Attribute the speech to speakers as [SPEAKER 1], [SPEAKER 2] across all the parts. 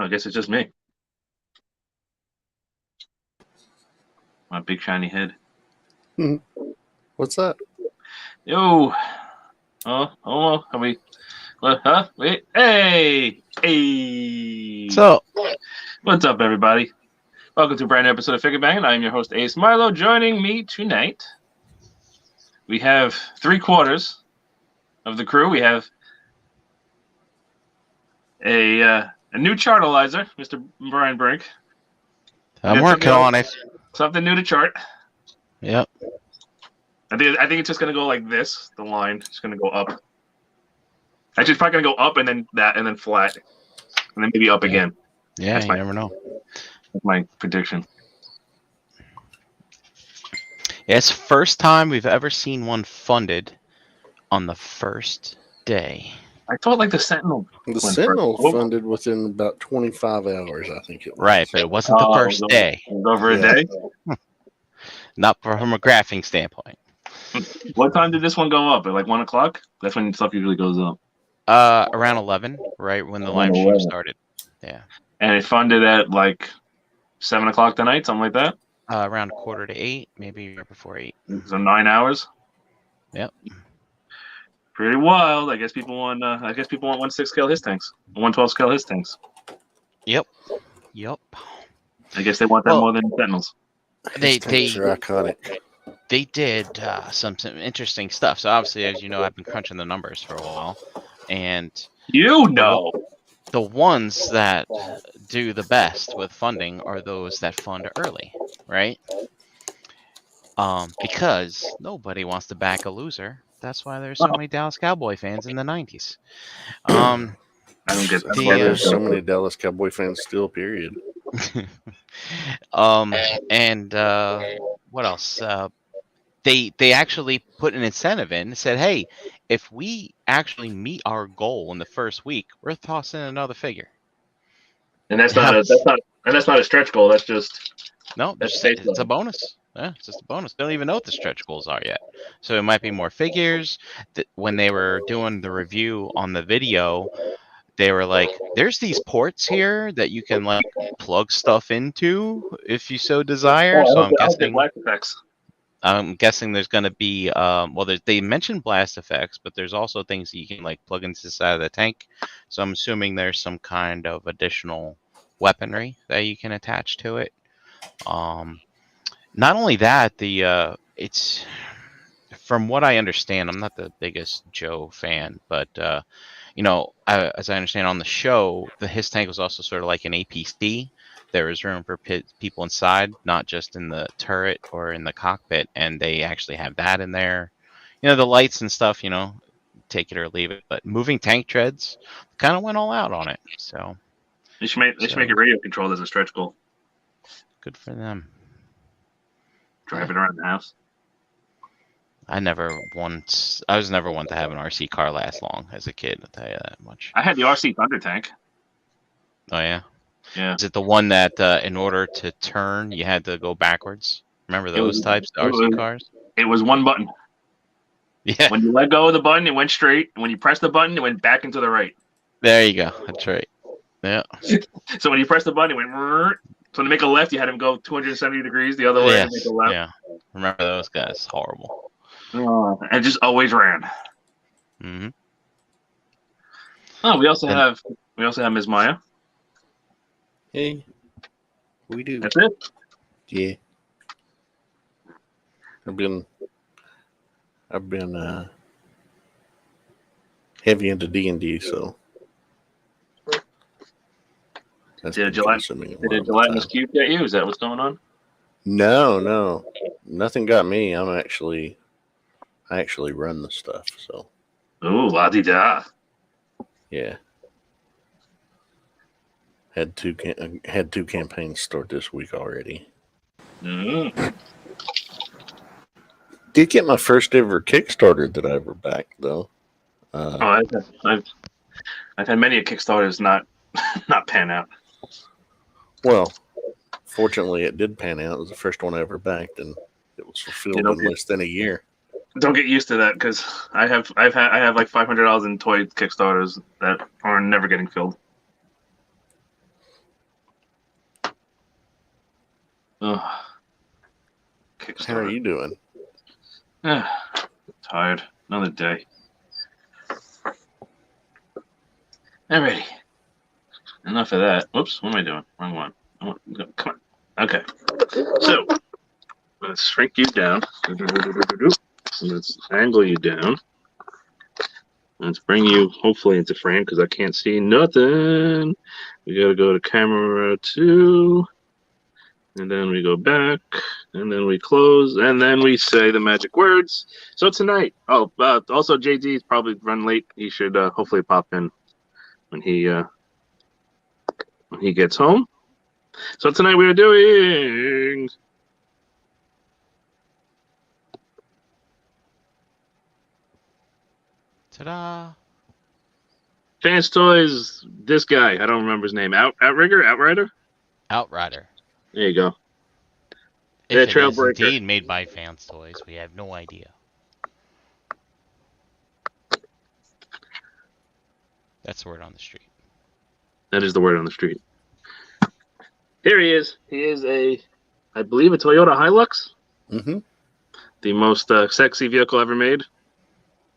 [SPEAKER 1] guess it's just me. My big shiny head.
[SPEAKER 2] What's that?
[SPEAKER 1] Yo. Are we? Wait. Hey.
[SPEAKER 3] So,
[SPEAKER 1] What's up, everybody? Welcome to a brand new episode of FIGGAH BANGIN. I am your host, Ace Milo. Joining me tonight, we have 3/4 of the crew. We have a new chartalizer, Mr. Brian Brink.
[SPEAKER 3] I'm working on it.
[SPEAKER 1] Something new to chart.
[SPEAKER 3] Yep.
[SPEAKER 1] I think it's just gonna go like this. The line is gonna go up. Actually, it's probably gonna go up and then that and then flat, and then maybe up again.
[SPEAKER 3] Yeah, you never know.
[SPEAKER 1] That's my prediction.
[SPEAKER 3] Yeah, it's the first time we've ever seen one funded on the first day.
[SPEAKER 1] I thought like the Sentinel.
[SPEAKER 2] The Sentinel funded within about 25 hours, I think it was.
[SPEAKER 3] Right, but it wasn't the first day.
[SPEAKER 1] It was over a day?
[SPEAKER 3] Not from a graphing standpoint.
[SPEAKER 1] What time did this one go up? At like 1 o'clock? That's when stuff usually goes up.
[SPEAKER 3] Around 11, right when the live stream started. Yeah.
[SPEAKER 1] And it funded at like 7 o'clock tonight, something like that?
[SPEAKER 3] Around 7:45, maybe right before 8.
[SPEAKER 1] So 9 hours?
[SPEAKER 3] Yep.
[SPEAKER 1] Pretty wild. I guess people want 1/6 scale his tanks. 1/12 scale his tanks.
[SPEAKER 3] Yep.
[SPEAKER 1] I guess they want that more than Sentinels.
[SPEAKER 3] They
[SPEAKER 2] are iconic.
[SPEAKER 3] They did some interesting stuff. So obviously, as you know, I've been crunching the numbers for a while, and the ones that do the best with funding are those that fund early, right? Because nobody wants to back a loser. That's why there's so many Dallas Cowboy fans in the 90s.
[SPEAKER 1] I don't get that.
[SPEAKER 2] There's so many Dallas Cowboy fans still, period.
[SPEAKER 3] And what else? They actually put an incentive in and said, hey, if we actually meet our goal in the first week, we're tossing another figure.
[SPEAKER 1] And that's not a stretch goal. That's just
[SPEAKER 3] it's a bonus. Yeah, it's just a bonus. They don't even know what the stretch goals are yet. So it might be more figures. When they were doing the review on the video, they were like, there's these ports here that you can like plug stuff into if you so desire. So I'm guessing there's going to be, they mentioned blast effects, but there's also things that you can like plug into the side of the tank. So I'm assuming there's some kind of additional weaponry that you can attach to it. Not only that, it's from what I understand, I'm not the biggest Joe fan, but as I understand on the show, his tank was also sort of like an APC. There was room for people inside, not just in the turret or in the cockpit, and they actually have that in there. The lights and stuff, take it or leave it. But moving tank treads kind of went all out on it. So
[SPEAKER 1] they should make it radio controlled as a stretch goal.
[SPEAKER 3] Good for them.
[SPEAKER 1] Drive it around the house.
[SPEAKER 3] I was never one to have an RC car last long as a kid. I'll tell you that much.
[SPEAKER 1] I had the RC Thunder tank.
[SPEAKER 3] Oh yeah.
[SPEAKER 1] Yeah.
[SPEAKER 3] Is it the one that in order to turn you had to go backwards? Remember those types of RC cars?
[SPEAKER 1] It was one button.
[SPEAKER 3] Yeah.
[SPEAKER 1] When you let go of the button, it went straight. And when you press the button, it went back into the right.
[SPEAKER 3] There you go. That's right. Yeah.
[SPEAKER 1] So when you press the button, it went. So to make a left, you had him go 270 degrees the other way to make a left.
[SPEAKER 3] Yeah. Remember those guys? Horrible.
[SPEAKER 1] And just always ran.
[SPEAKER 3] Mm-hmm.
[SPEAKER 1] Oh, we also have Ms. Maya.
[SPEAKER 2] Hey, we do.
[SPEAKER 1] That's it.
[SPEAKER 2] Yeah. I've been heavy into D&D, so.
[SPEAKER 1] Did a gelatinous cube get you? Is that what's going on?
[SPEAKER 2] No, nothing got me. I actually run the stuff. So.
[SPEAKER 1] Ooh, la-di-da.
[SPEAKER 2] Yeah. Had two campaigns start this week already.
[SPEAKER 1] Mm.
[SPEAKER 2] Did get my first ever Kickstarter that I ever backed though.
[SPEAKER 1] I've had many a Kickstarters not pan out.
[SPEAKER 2] Well, fortunately, it did pan out. It was the first one I ever backed, and it was fulfilled in less than a year.
[SPEAKER 1] Don't get used to that because I have like $500 in toy Kickstarters that are never getting filled. Ugh.
[SPEAKER 2] How are you doing?
[SPEAKER 1] Tired. Another day. Alrighty. Enough of that. Whoops, what am I doing? Wrong one. Come on. Okay. So, let's shrink you down. Let's angle you down. Let's bring you, hopefully, into frame because I can't see nothing. We got to go to camera 2. And then we go back. And then we close. And then we say the magic words. So tonight, also JD's probably run late. He should hopefully pop in when he gets home. So tonight we are doing
[SPEAKER 3] Ta-da!
[SPEAKER 1] Fans Toys. This guy, I don't remember his name. Outrider.
[SPEAKER 3] Outrider.
[SPEAKER 1] There you go.
[SPEAKER 3] If it is
[SPEAKER 1] Trailbreaker.
[SPEAKER 3] indeed made by Fans Toys, we have no idea. That's the word on the street.
[SPEAKER 1] That is the word on the street. Here he is. He is I believe, a Toyota Hilux.
[SPEAKER 2] Mm-hmm.
[SPEAKER 1] The most sexy vehicle ever made.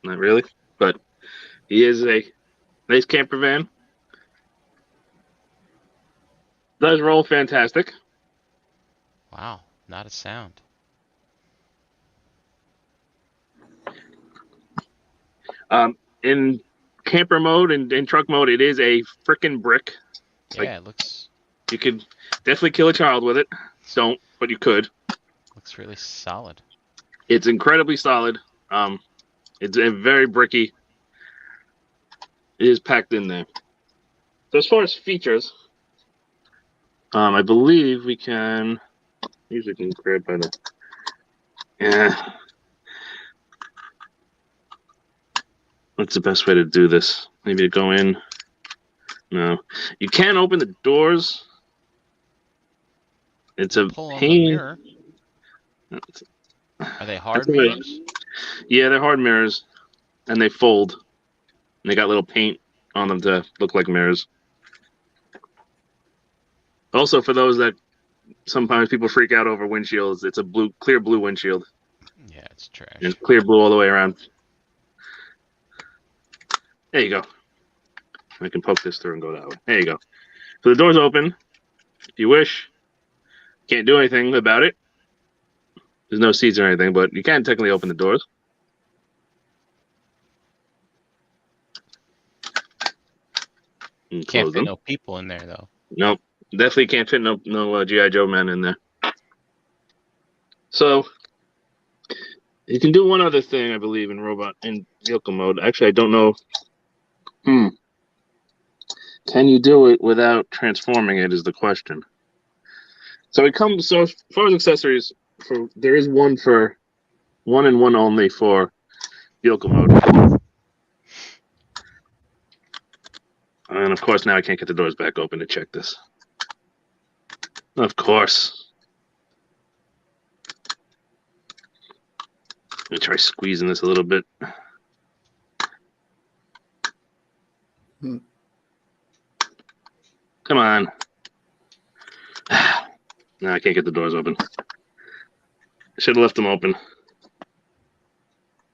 [SPEAKER 1] Not really, but he is a nice camper van. Does roll fantastic.
[SPEAKER 3] Wow, not a sound.
[SPEAKER 1] In camper mode and in truck mode, it is a frickin' brick.
[SPEAKER 3] Yeah, it looks
[SPEAKER 1] You could definitely kill a child with it. Don't, but you could.
[SPEAKER 3] looks really solid.
[SPEAKER 1] It's incredibly solid. It's very bricky. It is packed in there. So as far as features, I believe we can. Usually can grab by the. Yeah. What's the best way to do this? Maybe to go in. No, you can open the doors. It's a
[SPEAKER 3] Pull on the
[SPEAKER 1] pain.
[SPEAKER 3] mirror. Are they hard
[SPEAKER 1] That's a way-
[SPEAKER 3] mirrors?
[SPEAKER 1] Yeah, they're hard mirrors, and they fold. And they got little paint on them to look like mirrors. Also, for those that sometimes people freak out over windshields, it's a clear blue windshield.
[SPEAKER 3] Yeah, it's trash.
[SPEAKER 1] And it's clear blue all the way around. There you go. I can poke this through and go that way. There you go. So the door's open. If you wish, can't do anything about it. There's no seats or anything, but you can technically open the doors. And
[SPEAKER 3] Can't
[SPEAKER 1] close
[SPEAKER 3] fit
[SPEAKER 1] them.
[SPEAKER 3] no people in there though.
[SPEAKER 1] Nope. Definitely can't fit no G.I. Joe men in there. So you can do one other thing, I believe, in vehicle mode. Actually, I don't know. Can you do it without transforming it is the question. So as far as accessories, there is one and one only for vehicle mode. And of course now I can't get the doors back open to check this. Of course. Let me try squeezing this a little bit. Come on. No, I can't get the doors open. I should have left them open.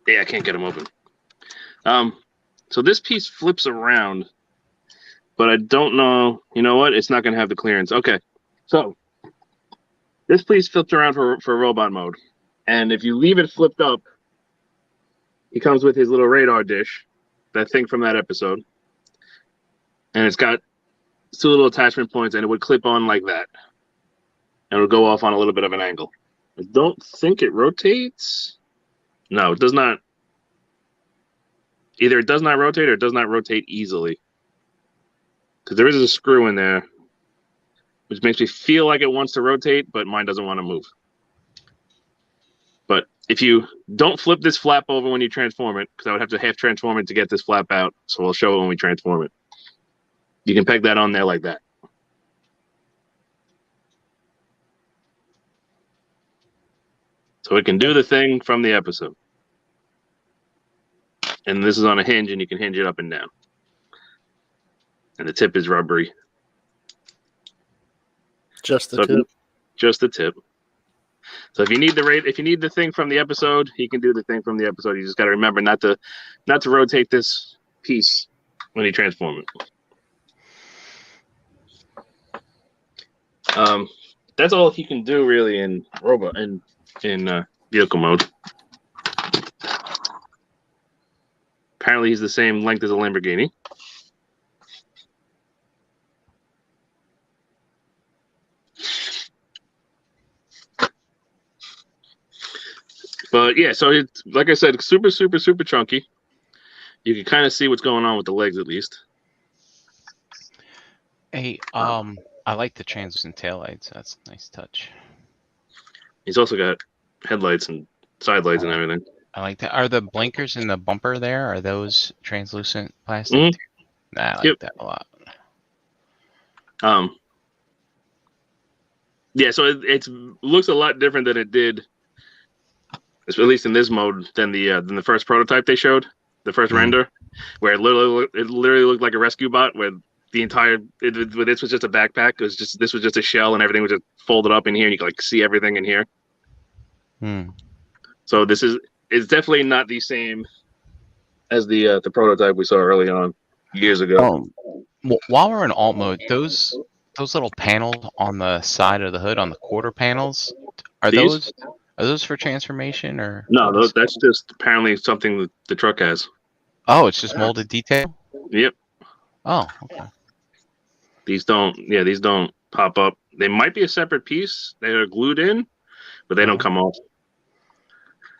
[SPEAKER 1] Yeah, I can't get them open. So this piece flips around, but I don't know. You know what? It's not going to have the clearance. Okay. So this piece flips around for robot mode. And if you leave it flipped up, he comes with his little radar dish, that thing from that episode. And it's got 2 little attachment points, and it would clip on like that. And it would go off on a little bit of an angle. I don't think it rotates. No, it does not. Either it does not rotate or it does not rotate easily. Because there is a screw in there, which makes me feel like it wants to rotate, but mine doesn't want to move. But if you don't flip this flap over when you transform it, because I would have to half transform it to get this flap out, so we'll show it when we transform it. You can peg that on there like that. So it can do the thing from the episode. And this is on a hinge, and you can hinge it up and down. And the tip is rubbery.
[SPEAKER 2] Just the tip?
[SPEAKER 1] just the tip. So if you need the thing from the episode, he can do the thing from the episode. You just got to remember not to rotate this piece when you transform it. That's all he can do really in vehicle mode. Apparently, he's the same length as a Lamborghini. But yeah, so it's like I said, super, super, super chunky. You can kind of see what's going on with the legs, at least.
[SPEAKER 3] Hey, I like the translucent taillights. That's a nice touch.
[SPEAKER 1] He's also got headlights and side lights and everything.
[SPEAKER 3] I like that. Are the blinkers in the bumper there? Are those translucent plastic? Nah, I like that a lot.
[SPEAKER 1] Yeah, so it looks a lot different than it did, at least in this mode, than the first prototype they showed, the first render, where it literally looked like a rescue bot, where the entire this was just a backpack. This was just a shell, and everything was just folded up in here, and you could like see everything in here. So it's definitely not the same as the prototype we saw early on years ago.
[SPEAKER 3] While we're in alt mode, those little panels on the side of the hood on the quarter panels, are those for transformation or
[SPEAKER 1] no? That's just apparently something that the truck has.
[SPEAKER 3] Oh, it's just molded detail.
[SPEAKER 1] Yep.
[SPEAKER 3] Oh, okay.
[SPEAKER 1] These don't pop up. They might be a separate piece. They are glued in, but they don't come off.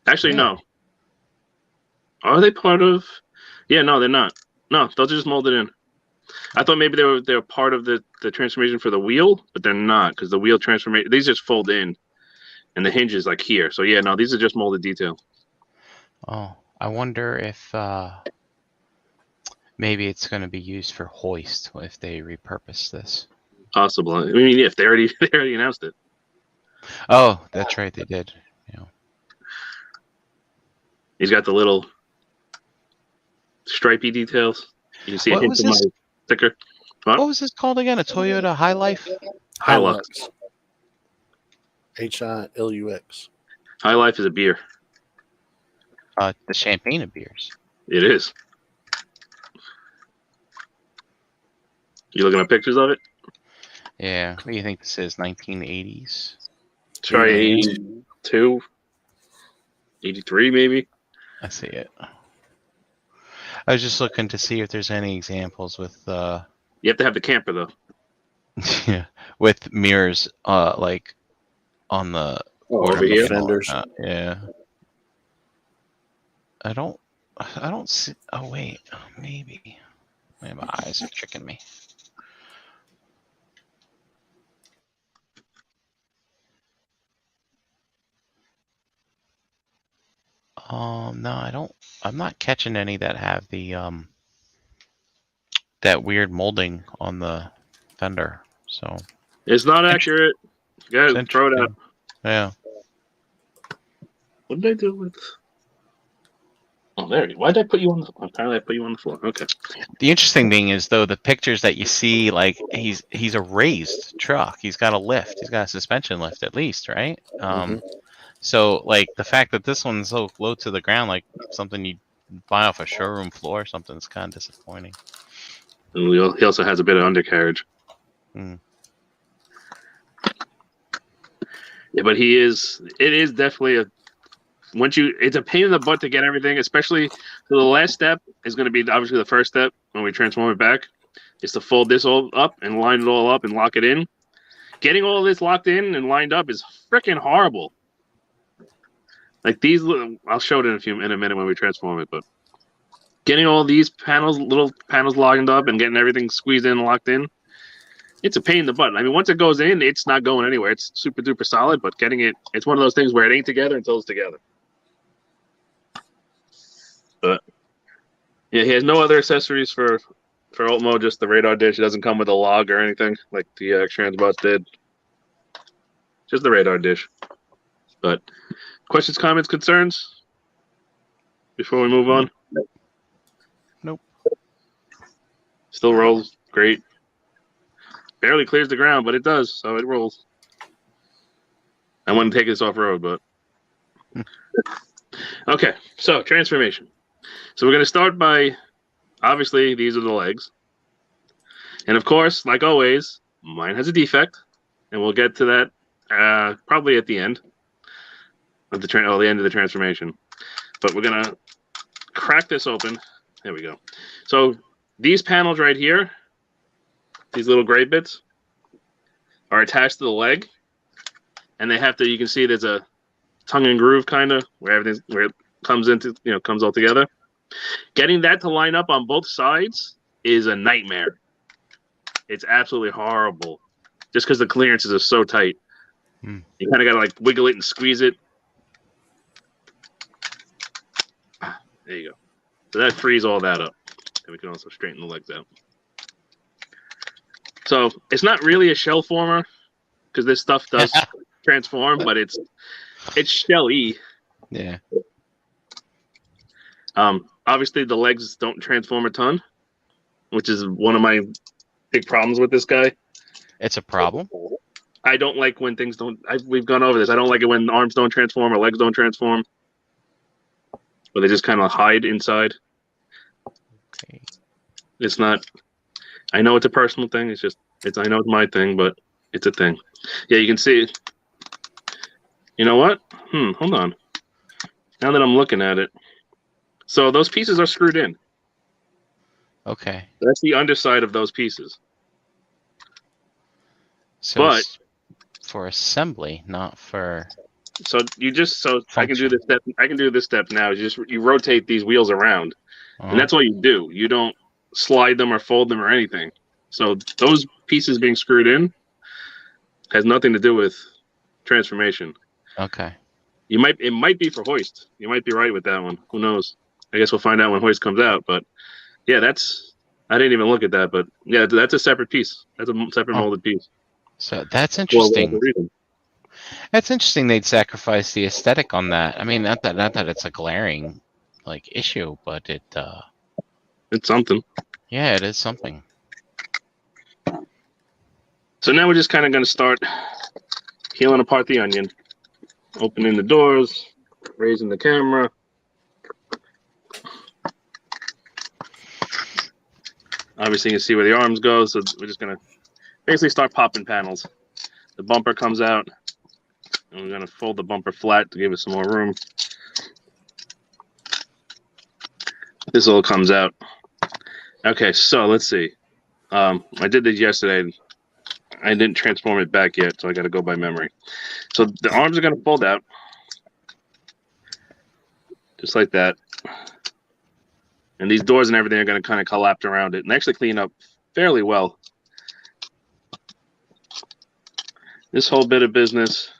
[SPEAKER 1] Actually, no. Are they part of? Yeah, no, they're not. No, they'll just mold it in. I thought maybe they were part of the transformation for the wheel, but they're not, because the wheel transformation, these just fold in, and the hinge is like here. So yeah, no, these are just molded detail.
[SPEAKER 3] Oh, I wonder if maybe it's going to be used for hoist if they repurpose this.
[SPEAKER 1] Possible. I mean, if they already announced it.
[SPEAKER 3] Oh, that's right, they did. Yeah.
[SPEAKER 1] He's got the little stripy details. You can see a hint of my sticker.
[SPEAKER 3] What was this called again? A Toyota Hilux?
[SPEAKER 1] Hilux.
[SPEAKER 2] Hilux.
[SPEAKER 1] High Life is a beer.
[SPEAKER 3] The champagne of beers.
[SPEAKER 1] It is. You looking at pictures of it?
[SPEAKER 3] Yeah. What do you think this is? 1980s?
[SPEAKER 1] Try 82, 83 maybe.
[SPEAKER 3] I see it. I was just looking to see if there's any examples with.
[SPEAKER 1] You have to have the camper though.
[SPEAKER 3] Yeah, with mirrors, like on the
[SPEAKER 1] over here.
[SPEAKER 2] Fenders.
[SPEAKER 3] Yeah. I don't see. Oh wait, maybe. My eyes are tricking me. No, I don't. I'm not catching any that have the that weird molding on the fender. So
[SPEAKER 1] it's not accurate. You gotta throw it out.
[SPEAKER 3] Yeah.
[SPEAKER 1] What did I do with? Oh, there. Why did I put you on the? Apparently, I put you on the floor. Okay.
[SPEAKER 3] The interesting thing is, though, the pictures that you see, like he's a raised truck. He's got a lift. He's got a suspension lift at least, right? So, like the fact that this one's so low to the ground, like something you buy off a showroom floor or something, is kind of disappointing.
[SPEAKER 1] And he also has a bit of undercarriage. Yeah, but it is definitely it's a pain in the butt to get everything, especially the last step is going to be obviously the first step when we transform it back, is to fold this all up and line it all up and lock it in. Getting all this locked in and lined up is freaking horrible. Like these, I'll show it in a minute when we transform it, but getting all these little panels locked up and getting everything squeezed in and locked in, it's a pain in the butt. I mean, once it goes in, it's not going anywhere. It's super duper solid, but it's one of those things where it ain't together until it's together. But yeah, he has no other accessories for alt mode, just the radar dish. It doesn't come with a log or anything like the Transbots did. Just the radar dish. But questions, comments, concerns before we move on?
[SPEAKER 3] Nope.
[SPEAKER 1] Still rolls great. Barely clears the ground, but it does, so it rolls. I want to take this off road, but okay. So transformation. So we're going to start by, obviously, these are the legs, and of course, like always, mine has a defect, and we'll get to that probably at the end of the end of the transformation. But we're gonna crack this open. There we go. So these panels right here, these little gray bits, are attached to the leg, and they have to. You can see there's a tongue and groove kind of where it comes into, comes all together. Getting that to line up on both sides is a nightmare. It's absolutely horrible, just because the clearances are so tight. You kind of got to like wiggle it and squeeze it. There you go. So that frees all that up. And we can also straighten the legs out. So it's not really a shell former because this stuff does transform, but it's shell-y.
[SPEAKER 3] Yeah.
[SPEAKER 1] Obviously, the legs don't transform a ton, which is one of my big problems with this guy.
[SPEAKER 3] It's a problem.
[SPEAKER 1] I don't like when things don't. We've gone over this. I don't like it when arms don't transform or legs don't transform, but they just kind of hide inside.
[SPEAKER 3] Okay.
[SPEAKER 1] It's not. I know it's a personal thing. It's just. I know it's my thing, but it's a thing. Yeah, you can see it. You know what? Hold on. Now that I'm looking at it, so those pieces are screwed in.
[SPEAKER 3] Okay.
[SPEAKER 1] That's the underside of those pieces.
[SPEAKER 3] So
[SPEAKER 1] But
[SPEAKER 3] it's for assembly, not for.
[SPEAKER 1] so I can do
[SPEAKER 3] Function.
[SPEAKER 1] this step. I can do this step now. You rotate these wheels around, and that's all you do. You don't slide them or fold them or anything. So those pieces being screwed in has nothing to do with transformation.
[SPEAKER 3] Okay.
[SPEAKER 1] It might be for hoist. You might be right with that one. Who knows? I guess we'll find out when hoist comes out. But yeah, I didn't even look at that. But yeah, that's a separate piece. That's a separate molded piece.
[SPEAKER 3] So that's
[SPEAKER 1] For
[SPEAKER 3] interesting.
[SPEAKER 1] whatever reason.
[SPEAKER 3] That's interesting. They'd sacrifice the aesthetic on that. I mean, not that it's a glaring issue, but
[SPEAKER 1] It's something.
[SPEAKER 3] yeah, it is something.
[SPEAKER 1] So now we're just kind of going to start peeling apart the onion, opening the doors, raising the camera. Obviously, you can see where the arms go, so we're just going to basically start popping panels. The bumper comes out, and we're going to fold the bumper flat to give it some more room. This all comes out. Okay, so let's see. I did this yesterday. I didn't transform it back yet, so I got to go by memory. So the arms are going to fold out, just like that. And these doors and everything are going to kind of collapse around it and actually clean up fairly well. This whole bit of business,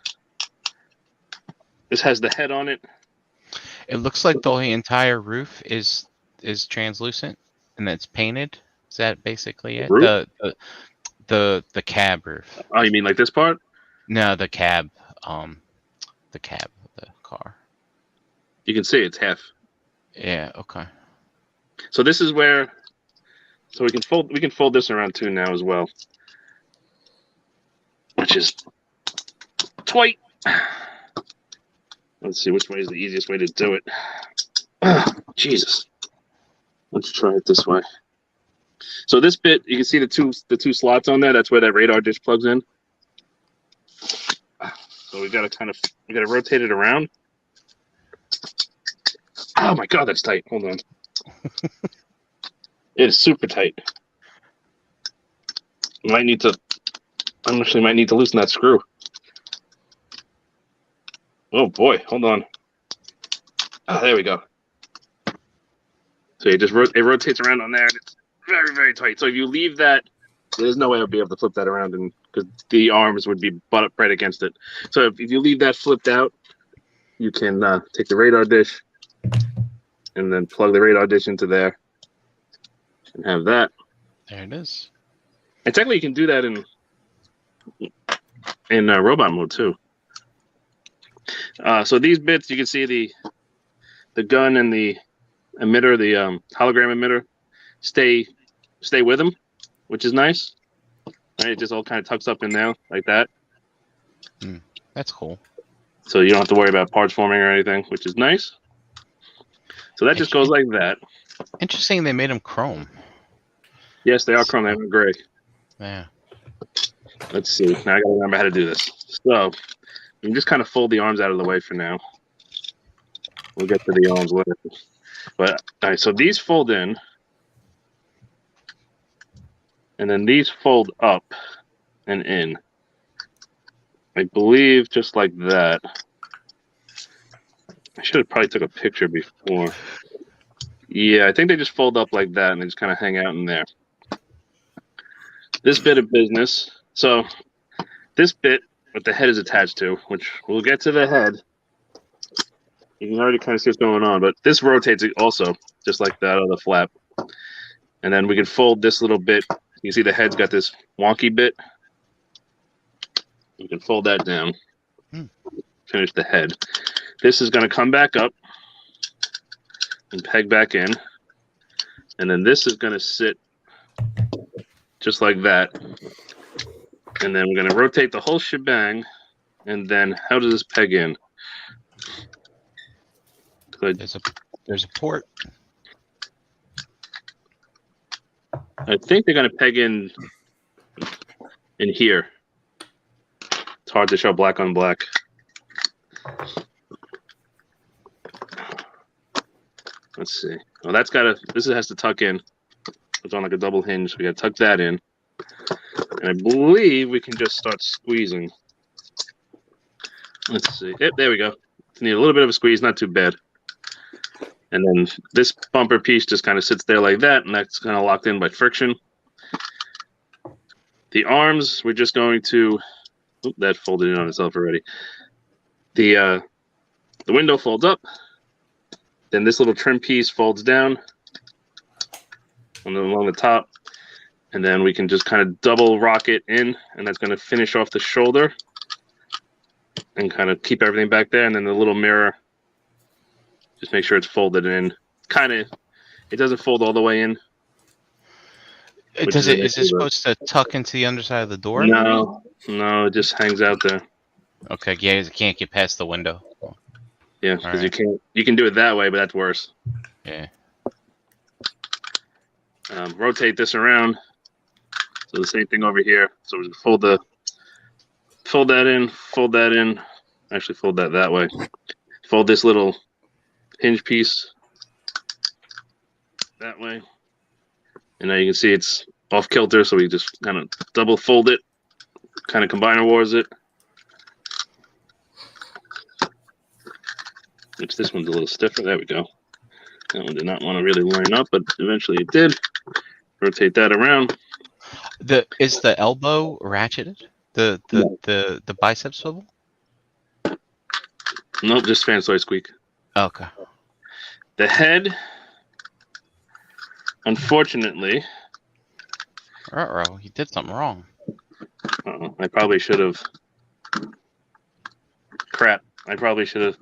[SPEAKER 1] this has the head on it.
[SPEAKER 3] It looks like the entire roof is translucent and it's painted. Is that basically it?
[SPEAKER 1] Roof?
[SPEAKER 3] The cab roof.
[SPEAKER 1] Oh, you mean like this part?
[SPEAKER 3] No, the cab. The cab of the car.
[SPEAKER 1] You can see it's half.
[SPEAKER 3] Yeah. Okay.
[SPEAKER 1] So this is where, so we can fold this around too now as well, which is tight. Let's see which way is the easiest way to do it. Jesus. Let's try it this way. So this bit, you can see the two slots on there. That's where that radar dish plugs in. So we gotta rotate it around. Oh my God, that's tight. Hold on. It is super tight. I actually might need to loosen that screw. Oh boy, hold on. Ah, there we go. So it rotates around on there. And it's very, very tight. So if you leave that, there's no way I'll be able to flip that around, and because the arms would be butt up right against it. So if you leave that flipped out, you can take the radar dish and then plug the radar dish into there and have that.
[SPEAKER 3] There it is.
[SPEAKER 1] And technically, you can do that in robot mode too. So these bits, you can see the gun and the emitter, the hologram emitter, stay with them, which is nice. Right, it just all kind of tucks up in there like that.
[SPEAKER 3] That's cool.
[SPEAKER 1] So you don't have to worry about parts forming or anything, which is nice. So that just goes like that.
[SPEAKER 3] Interesting they made them chrome.
[SPEAKER 1] Yes, they are chrome. They're gray.
[SPEAKER 3] Yeah.
[SPEAKER 1] Let's see. Now I gotta remember how to do this. So you can just kind of fold the arms out of the way for now. We'll get to the arms later. But all right, so these fold in, and then these fold up and in. I believe just like that. I should have probably took a picture before. Yeah, I think they just fold up like that and they just kind of hang out in there. This bit of business. So this bit what the head is attached to, which we'll get to the head. You can already kind of see what's going on, but this rotates also, just like that other flap. And then we can fold this little bit. You see the head's got this wonky bit. You can fold that down. Finish the head. This is going to come back up and peg back in. And then this is going to sit just like that. And then we're going to rotate the whole shebang. And then how does this peg in?
[SPEAKER 3] There's a port.
[SPEAKER 1] I think they're going to peg in here. It's hard to show black on black. Let's see. Well, that's got to. This has to tuck in. It's on like a double hinge. So we got to tuck that in. And I believe we can just start squeezing. Let's see. Yep, there we go. Need a little bit of a squeeze, not too bad. And then this bumper piece just kind of sits there like that, and that's kind of locked in by friction. The arms, we're just going to. Oop, that folded in on itself already. The window folds up. Then this little trim piece folds down along the top. And then we can just kind of double rock it in, and that's going to finish off the shoulder and kind of keep everything back there. And then the little mirror, just make sure it's folded in. Kind of, it doesn't fold all the way in.
[SPEAKER 3] Is it supposed to tuck into the underside of the door?
[SPEAKER 1] No, no, it just hangs out there.
[SPEAKER 3] Okay, yeah, it can't get past the window.
[SPEAKER 1] Yeah, because you can do it that way, but that's worse.
[SPEAKER 3] Yeah.
[SPEAKER 1] Rotate this around. So the same thing over here. So we fold that in. Actually, fold that way. Fold this little hinge piece that way. And now you can see it's off kilter, so we just kind of double fold it, kind of combiner wars it. Which this one's a little stiffer. There we go. That one did not want to really line up, but eventually it did. Rotate that around.
[SPEAKER 3] Is the elbow ratcheted? The bicep swivel?
[SPEAKER 1] Nope, just Fans Toys squeak.
[SPEAKER 3] Okay.
[SPEAKER 1] The head, unfortunately.
[SPEAKER 3] Uh-oh, you did something wrong.
[SPEAKER 1] I probably should have. Crap! I probably should have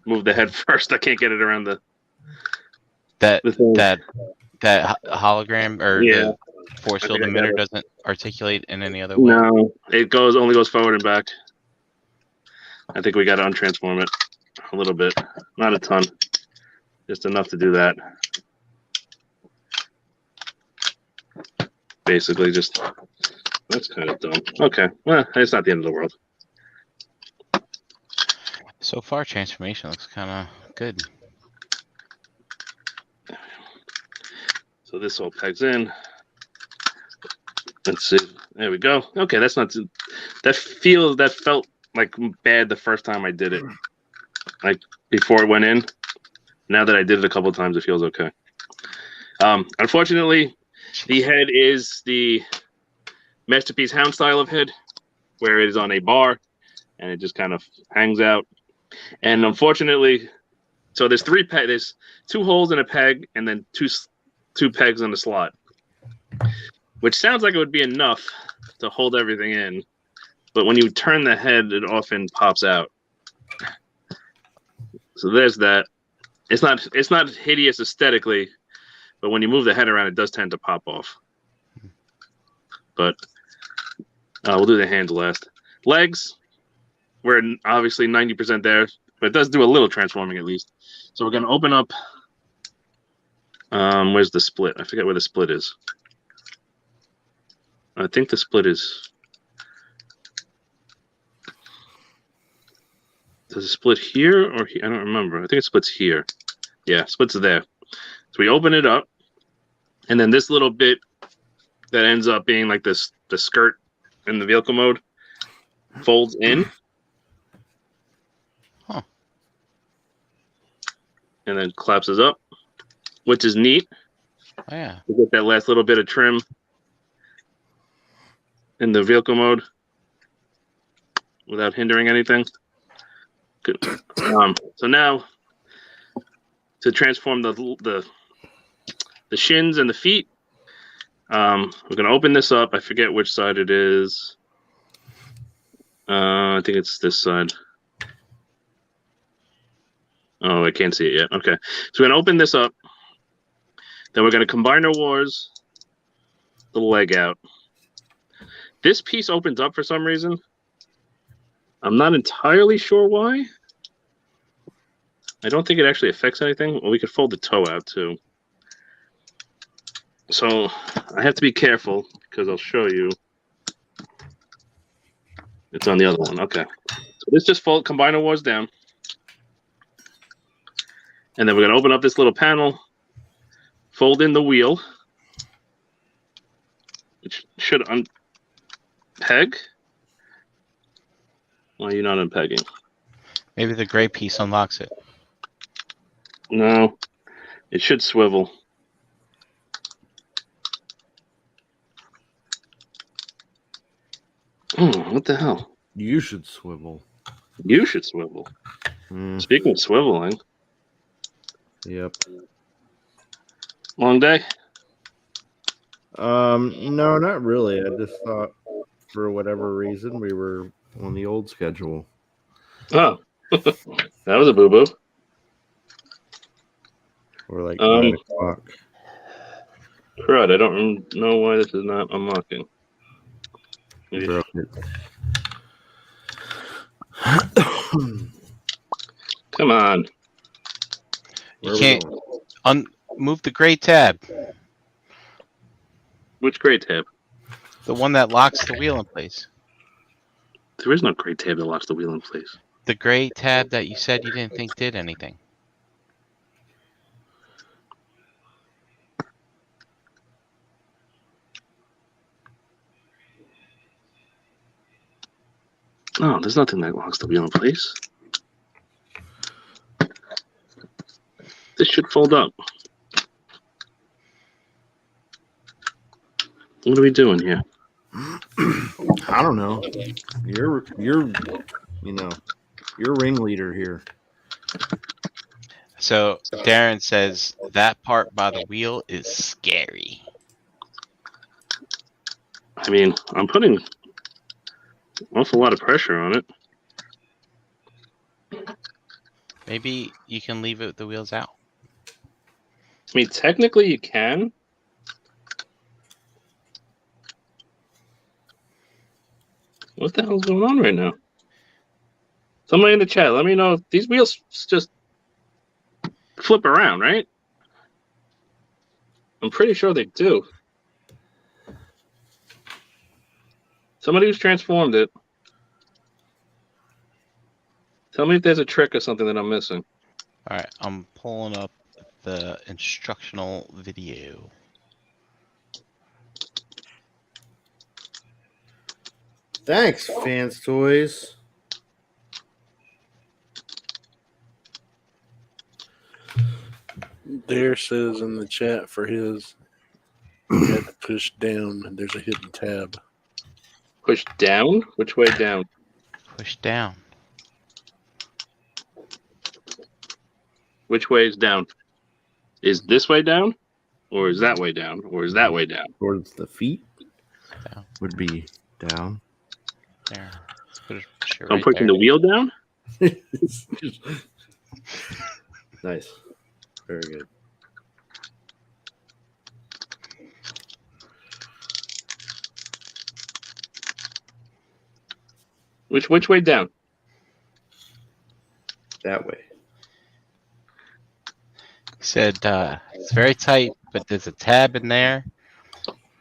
[SPEAKER 1] moved the head first. I can't get it around
[SPEAKER 3] that hologram or the force field emitter doesn't articulate in any other way.
[SPEAKER 1] No, it only goes forward and back. I think we got to untransform it a little bit, not a ton, just enough to do that. Basically, just that's kind of dumb. Okay, well, it's not the end of the world.
[SPEAKER 3] So far, transformation looks kind of good.
[SPEAKER 1] So this all pegs in. Let's see. There we go. Okay, that's not too, that felt like bad the first time I did it. Like before it went in. Now that I did it a couple of times, it feels okay. Unfortunately, the head is the Masterpiece Hound style of head, where it is on a bar and it just kind of hangs out. And unfortunately, so there's there's 2 holes in a peg and then two pegs on the slot, which sounds like it would be enough to hold everything in. But when you turn the head, it often pops out. So there's that. It's not hideous aesthetically, but when you move the head around, it does tend to pop off. But we'll do the hands last. Legs. we're obviously 90% there, but it does do a little transforming at least. So we're going to open up. Where's the split? I forget where the split is. I think the split is. Does it split here or here? I don't remember. I think it splits here. Yeah, splits there. So we open it up, and then this little bit that ends up being like this, the skirt in the vehicle mode, folds in.
[SPEAKER 3] Huh.
[SPEAKER 1] And then collapses up, which is neat.
[SPEAKER 3] Oh, yeah.
[SPEAKER 1] You get that last little bit of trim in the vehicle mode without hindering anything. Good. So now to transform the shins and the feet, we're going to open this up. I forget which side it is. I think it's this side. Oh, I can't see it yet. Okay. So we're going to open this up. Then we're going to combine our wars, the leg out. This piece opens up for some reason. I'm not entirely sure why. I don't think it actually affects anything. Well, we could fold the toe out too. So I have to be careful because I'll show you. It's on the other one. Okay. So this just combine our wars down. And then we're going to open up this little panel, fold in the wheel, which should unpeg. Why are you not unpegging?
[SPEAKER 3] Maybe the gray piece unlocks it.
[SPEAKER 1] No, it should swivel. What the hell?
[SPEAKER 2] You should swivel.
[SPEAKER 1] You should swivel. Speaking of swiveling.
[SPEAKER 2] Yep.
[SPEAKER 1] Long day?
[SPEAKER 2] No, not really. I just thought for whatever reason we were on the old schedule.
[SPEAKER 1] Oh, that was a boo-boo.
[SPEAKER 2] Or like 9 o'clock.
[SPEAKER 1] Crud, I don't know why this is not unlocking.
[SPEAKER 2] Broke it.
[SPEAKER 1] Come on.
[SPEAKER 3] You can't move the gray tab.
[SPEAKER 1] Which gray tab?
[SPEAKER 3] The one that locks the wheel in place.
[SPEAKER 1] There is no gray tab that locks the wheel in place.
[SPEAKER 3] The gray tab that you said you didn't think did anything.
[SPEAKER 1] Oh, there's nothing that locks the wheel in place. This should fold up. What are we doing here?
[SPEAKER 2] I don't know. You're ringleader here.
[SPEAKER 3] So Darren says that part by the wheel is scary.
[SPEAKER 1] I mean, I'm putting an awful lot of pressure on it.
[SPEAKER 3] Maybe you can leave it with the wheels out.
[SPEAKER 1] I mean, technically you can. What the hell's going on right now? Somebody in the chat, let me know if these wheels just flip around, right? I'm pretty sure they do. Somebody who's transformed it. Tell me if there's a trick or something that I'm missing.
[SPEAKER 3] All right, I'm pulling up the instructional video.
[SPEAKER 2] Thanks, Fans Toys.
[SPEAKER 4] Dare says in the chat for his, you had to push down and there's a hidden tab.
[SPEAKER 1] Push down? Which way down?
[SPEAKER 3] Push down.
[SPEAKER 1] Which way is down? Is this way down? Or is that way down? Or is that way down?
[SPEAKER 2] Towards the feet
[SPEAKER 3] Down.
[SPEAKER 2] would be down.
[SPEAKER 3] There. Let's put it
[SPEAKER 1] I'm
[SPEAKER 3] right
[SPEAKER 1] pushing
[SPEAKER 3] there.
[SPEAKER 1] the wheel down?
[SPEAKER 2] Nice. Very good.
[SPEAKER 1] Which way down?
[SPEAKER 5] That way.
[SPEAKER 3] He said it's very tight, but there's a tab in there.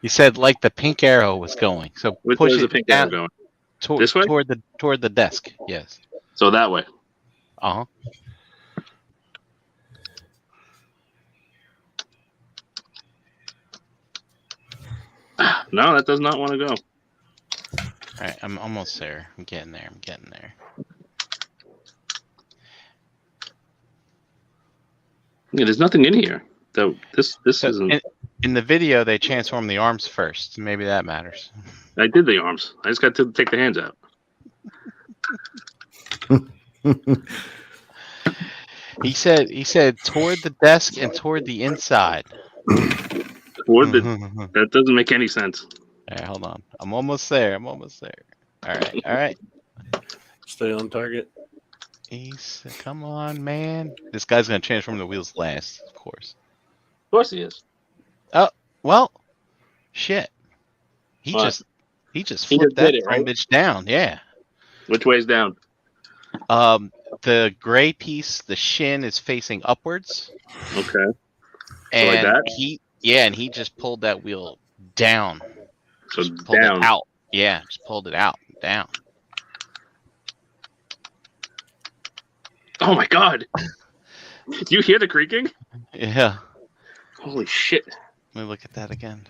[SPEAKER 3] He said like the pink arrow was going. So
[SPEAKER 1] Which
[SPEAKER 3] push
[SPEAKER 1] way is
[SPEAKER 3] it
[SPEAKER 1] the pink arrow
[SPEAKER 3] down
[SPEAKER 1] going? This way?
[SPEAKER 3] toward the desk. Yes.
[SPEAKER 1] So that way.
[SPEAKER 3] Uh-huh.
[SPEAKER 1] No, that does not want to go.
[SPEAKER 3] All right, I'm almost there. I'm getting there.
[SPEAKER 1] Yeah, there's nothing in here. So this
[SPEAKER 3] So
[SPEAKER 1] isn't.
[SPEAKER 3] in the video, they transform the arms first. Maybe that matters.
[SPEAKER 1] I did the arms. I just got to take the hands out.
[SPEAKER 3] He said toward the desk and toward the inside.
[SPEAKER 1] That doesn't make any sense.
[SPEAKER 3] All right, hold on. I'm almost there. All right.
[SPEAKER 4] Stay on target.
[SPEAKER 3] Come on, man. This guy's gonna transform the wheels last, of course.
[SPEAKER 1] Of course he is.
[SPEAKER 3] Oh, well, shit. He
[SPEAKER 1] What?
[SPEAKER 3] just flipped
[SPEAKER 1] just
[SPEAKER 3] that
[SPEAKER 1] did it,
[SPEAKER 3] son of a bitch down. Yeah.
[SPEAKER 1] Which way's down?
[SPEAKER 3] The gray piece, the shin is facing upwards.
[SPEAKER 1] Okay.
[SPEAKER 3] And
[SPEAKER 1] that?
[SPEAKER 3] he just pulled that wheel down.
[SPEAKER 1] So
[SPEAKER 3] Just pulled
[SPEAKER 1] down.
[SPEAKER 3] it out. Yeah, just pulled it out. Down.
[SPEAKER 1] Oh my god. Do you hear the creaking?
[SPEAKER 3] Yeah.
[SPEAKER 1] Holy shit.
[SPEAKER 3] Let me look at that again.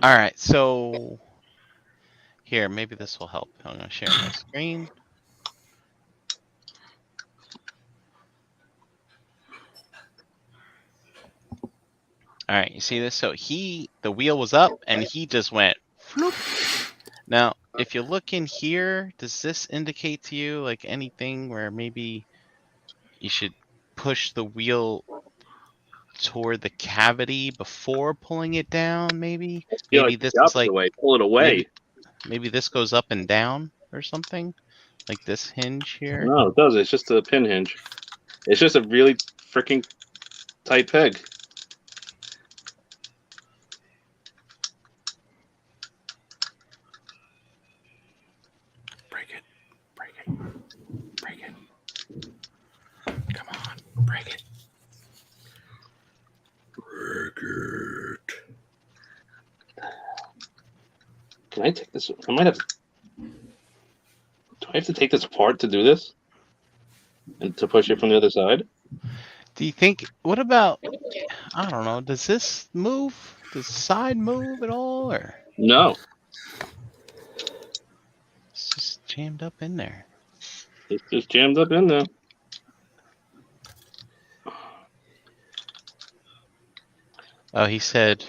[SPEAKER 3] All right, so here, maybe this will help. I'm going to share my screen. All right, you see this? So the wheel was up and he just went floop. Now, if you look in here, does this indicate to you like anything where maybe you should push the wheel toward the cavity before pulling it down? Maybe
[SPEAKER 1] Maybe
[SPEAKER 3] this
[SPEAKER 1] the
[SPEAKER 3] is like
[SPEAKER 1] opposite way. Pull it away.
[SPEAKER 3] maybe this goes up and down or something, like this hinge here.
[SPEAKER 1] No, it does. It's just a pin hinge. It's just a really freaking tight peg.
[SPEAKER 5] Break it. Come on, break it.
[SPEAKER 1] Can I take this? I might have. Do I have to take this apart to do this? And to push it from the other side?
[SPEAKER 3] Do you think? What about? I don't know. Does this move? Does the side move at all, or
[SPEAKER 1] No.
[SPEAKER 3] it's just jammed up in there?
[SPEAKER 1] It's just jammed up in there.
[SPEAKER 3] Oh, he said,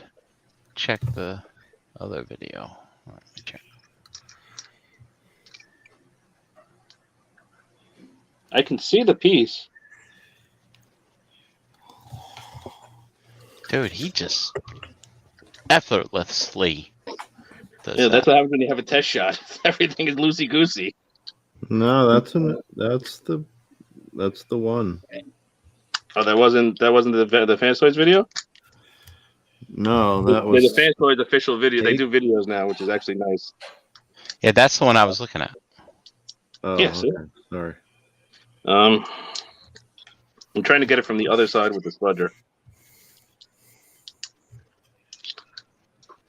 [SPEAKER 3] check the other video. Let me check.
[SPEAKER 1] I can see the piece.
[SPEAKER 3] Dude, he just effortlessly does
[SPEAKER 1] Yeah,
[SPEAKER 3] that.
[SPEAKER 1] that's what happens when you have a test shot. Everything is loosey goosey.
[SPEAKER 2] No, that's the one.
[SPEAKER 1] Oh, that wasn't the Fans Toys video?
[SPEAKER 2] No, that
[SPEAKER 1] Yeah,
[SPEAKER 2] was
[SPEAKER 1] the Fans Toys official video. They do videos now, which is actually nice.
[SPEAKER 3] Yeah, that's the one I was looking at.
[SPEAKER 2] Oh,
[SPEAKER 1] Yeah, see?
[SPEAKER 2] okay. Sorry.
[SPEAKER 1] I'm trying to get it from the other side with the sludger.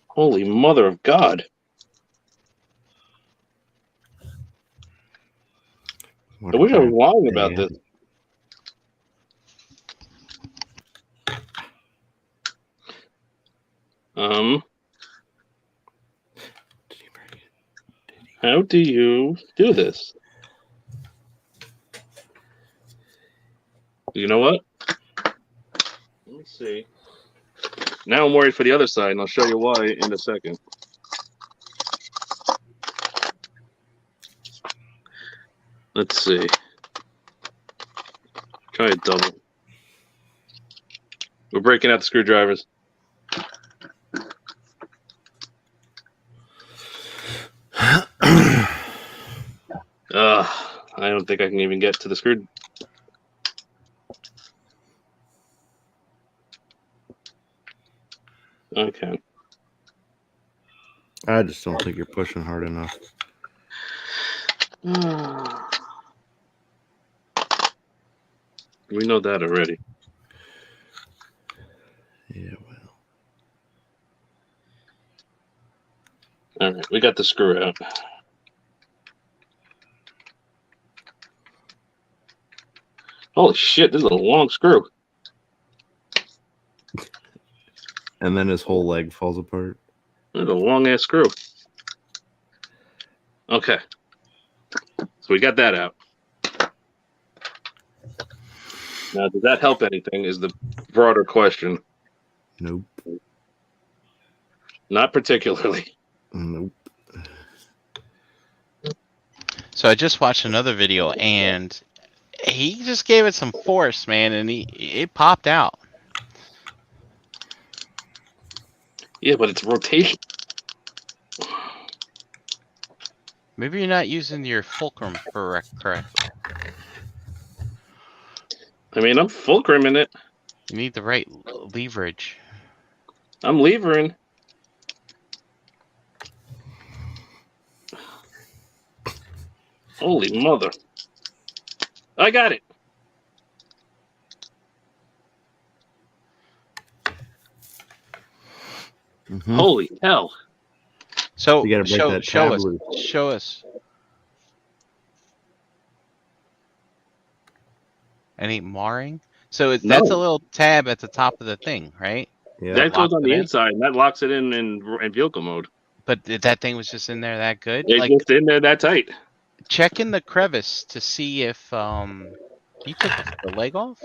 [SPEAKER 1] Holy mother of God. I wish I was lying about this. How do you do this? You know what? Let me see. Now I'm worried for the other side, and I'll show you why in a second. Let's see. Try a double. We're breaking out the screwdrivers. I don't think I can even get to the screw. Okay.
[SPEAKER 2] I just don't think you're pushing hard enough.
[SPEAKER 1] We know that already.
[SPEAKER 2] Yeah, well.
[SPEAKER 1] All right, we got the screw out. Holy shit, this is a long screw.
[SPEAKER 2] And then his whole leg falls apart.
[SPEAKER 1] This is a long ass screw. Okay. So we got that out. Now, does that help anything is the broader question.
[SPEAKER 2] Nope.
[SPEAKER 1] Not particularly.
[SPEAKER 2] Nope.
[SPEAKER 3] So I just watched another video, and he just gave it some force, man, and it popped out.
[SPEAKER 1] Yeah, but it's rotation.
[SPEAKER 3] Maybe you're not using your fulcrum correctly.
[SPEAKER 1] I mean, I'm fulcruming it.
[SPEAKER 3] You need the right leverage.
[SPEAKER 1] I'm levering. Holy mother. I got it.
[SPEAKER 2] Mm-hmm.
[SPEAKER 1] Holy hell.
[SPEAKER 3] So
[SPEAKER 2] You gotta break that
[SPEAKER 3] show
[SPEAKER 2] tab
[SPEAKER 3] us.
[SPEAKER 2] loose.
[SPEAKER 3] Show us. Any marring? So that's a little tab at the top of the thing, right?
[SPEAKER 2] Yeah.
[SPEAKER 1] That goes on the
[SPEAKER 3] in?
[SPEAKER 1] inside, and that locks it in vehicle mode.
[SPEAKER 3] But that thing was just in there that good?
[SPEAKER 1] It's
[SPEAKER 3] Like,
[SPEAKER 1] just in there that tight.
[SPEAKER 3] check in the crevice to see if you took the leg off?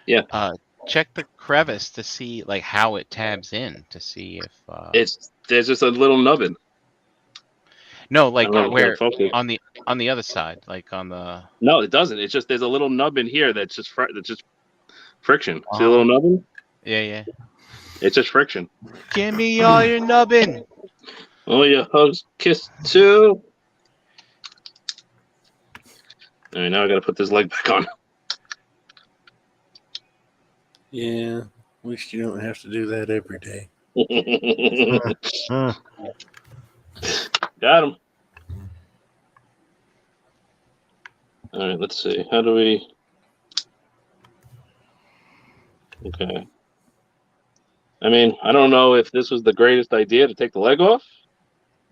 [SPEAKER 1] Yeah.
[SPEAKER 3] Check the crevice to see like how it tabs in to see if
[SPEAKER 1] There's just a little nubbin.
[SPEAKER 3] no, like
[SPEAKER 1] I don't know if
[SPEAKER 3] where
[SPEAKER 1] that'll focus.
[SPEAKER 3] on the other side, like on the
[SPEAKER 1] No, it doesn't. It's just there's a little nubbin here that's just friction. See the little nubbin?
[SPEAKER 3] yeah.
[SPEAKER 1] It's just friction.
[SPEAKER 3] Give me all your nubbin.
[SPEAKER 1] Oh, your hugs, kiss too. All right, now I got to put this leg back on.
[SPEAKER 4] Yeah, at least you don't have to do that every day.
[SPEAKER 2] Huh.
[SPEAKER 1] Got him. All right, let's see. How do we? Okay. I mean, I don't know if this was the greatest idea to take the leg off.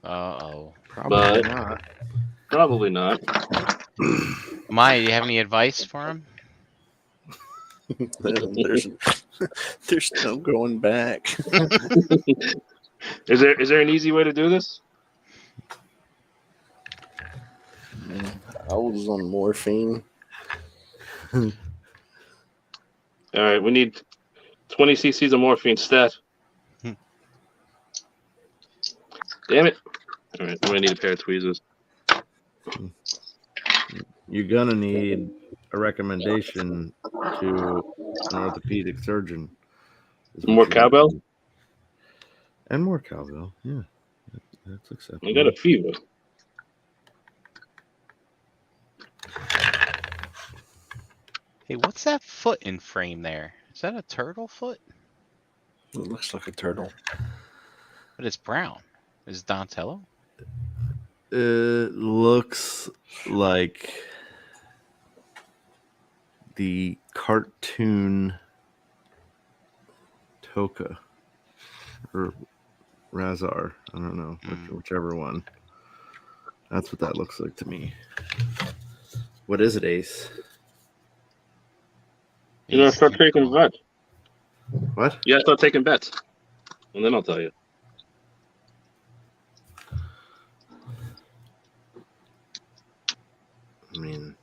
[SPEAKER 3] Uh-oh.
[SPEAKER 2] Probably
[SPEAKER 1] But-
[SPEAKER 2] not.
[SPEAKER 1] Probably not.
[SPEAKER 3] Maya, do you have any advice for him?
[SPEAKER 4] There's no going back.
[SPEAKER 1] Is there an easy way to do this?
[SPEAKER 4] I was on morphine.
[SPEAKER 1] All right, we need 20 cc's of morphine stat. Damn it. All right, I'm going to need a pair of tweezers.
[SPEAKER 2] You're gonna need a recommendation to an orthopedic surgeon. Is what
[SPEAKER 1] More
[SPEAKER 2] you
[SPEAKER 1] cowbell?
[SPEAKER 2] need. And more cowbell, yeah. That's acceptable.
[SPEAKER 1] I got a fever.
[SPEAKER 3] Hey, what's that foot in frame there? Is that a turtle foot?
[SPEAKER 4] It looks like a turtle.
[SPEAKER 3] But it's brown. Is it Donatello?
[SPEAKER 2] It looks like the cartoon Toka or Razar. I don't know, whichever one. That's what that looks like to me. What is it, Ace?
[SPEAKER 1] You know, start taking bets.
[SPEAKER 2] What?
[SPEAKER 1] Yeah, start taking bets. And then I'll tell you.
[SPEAKER 2] I mean,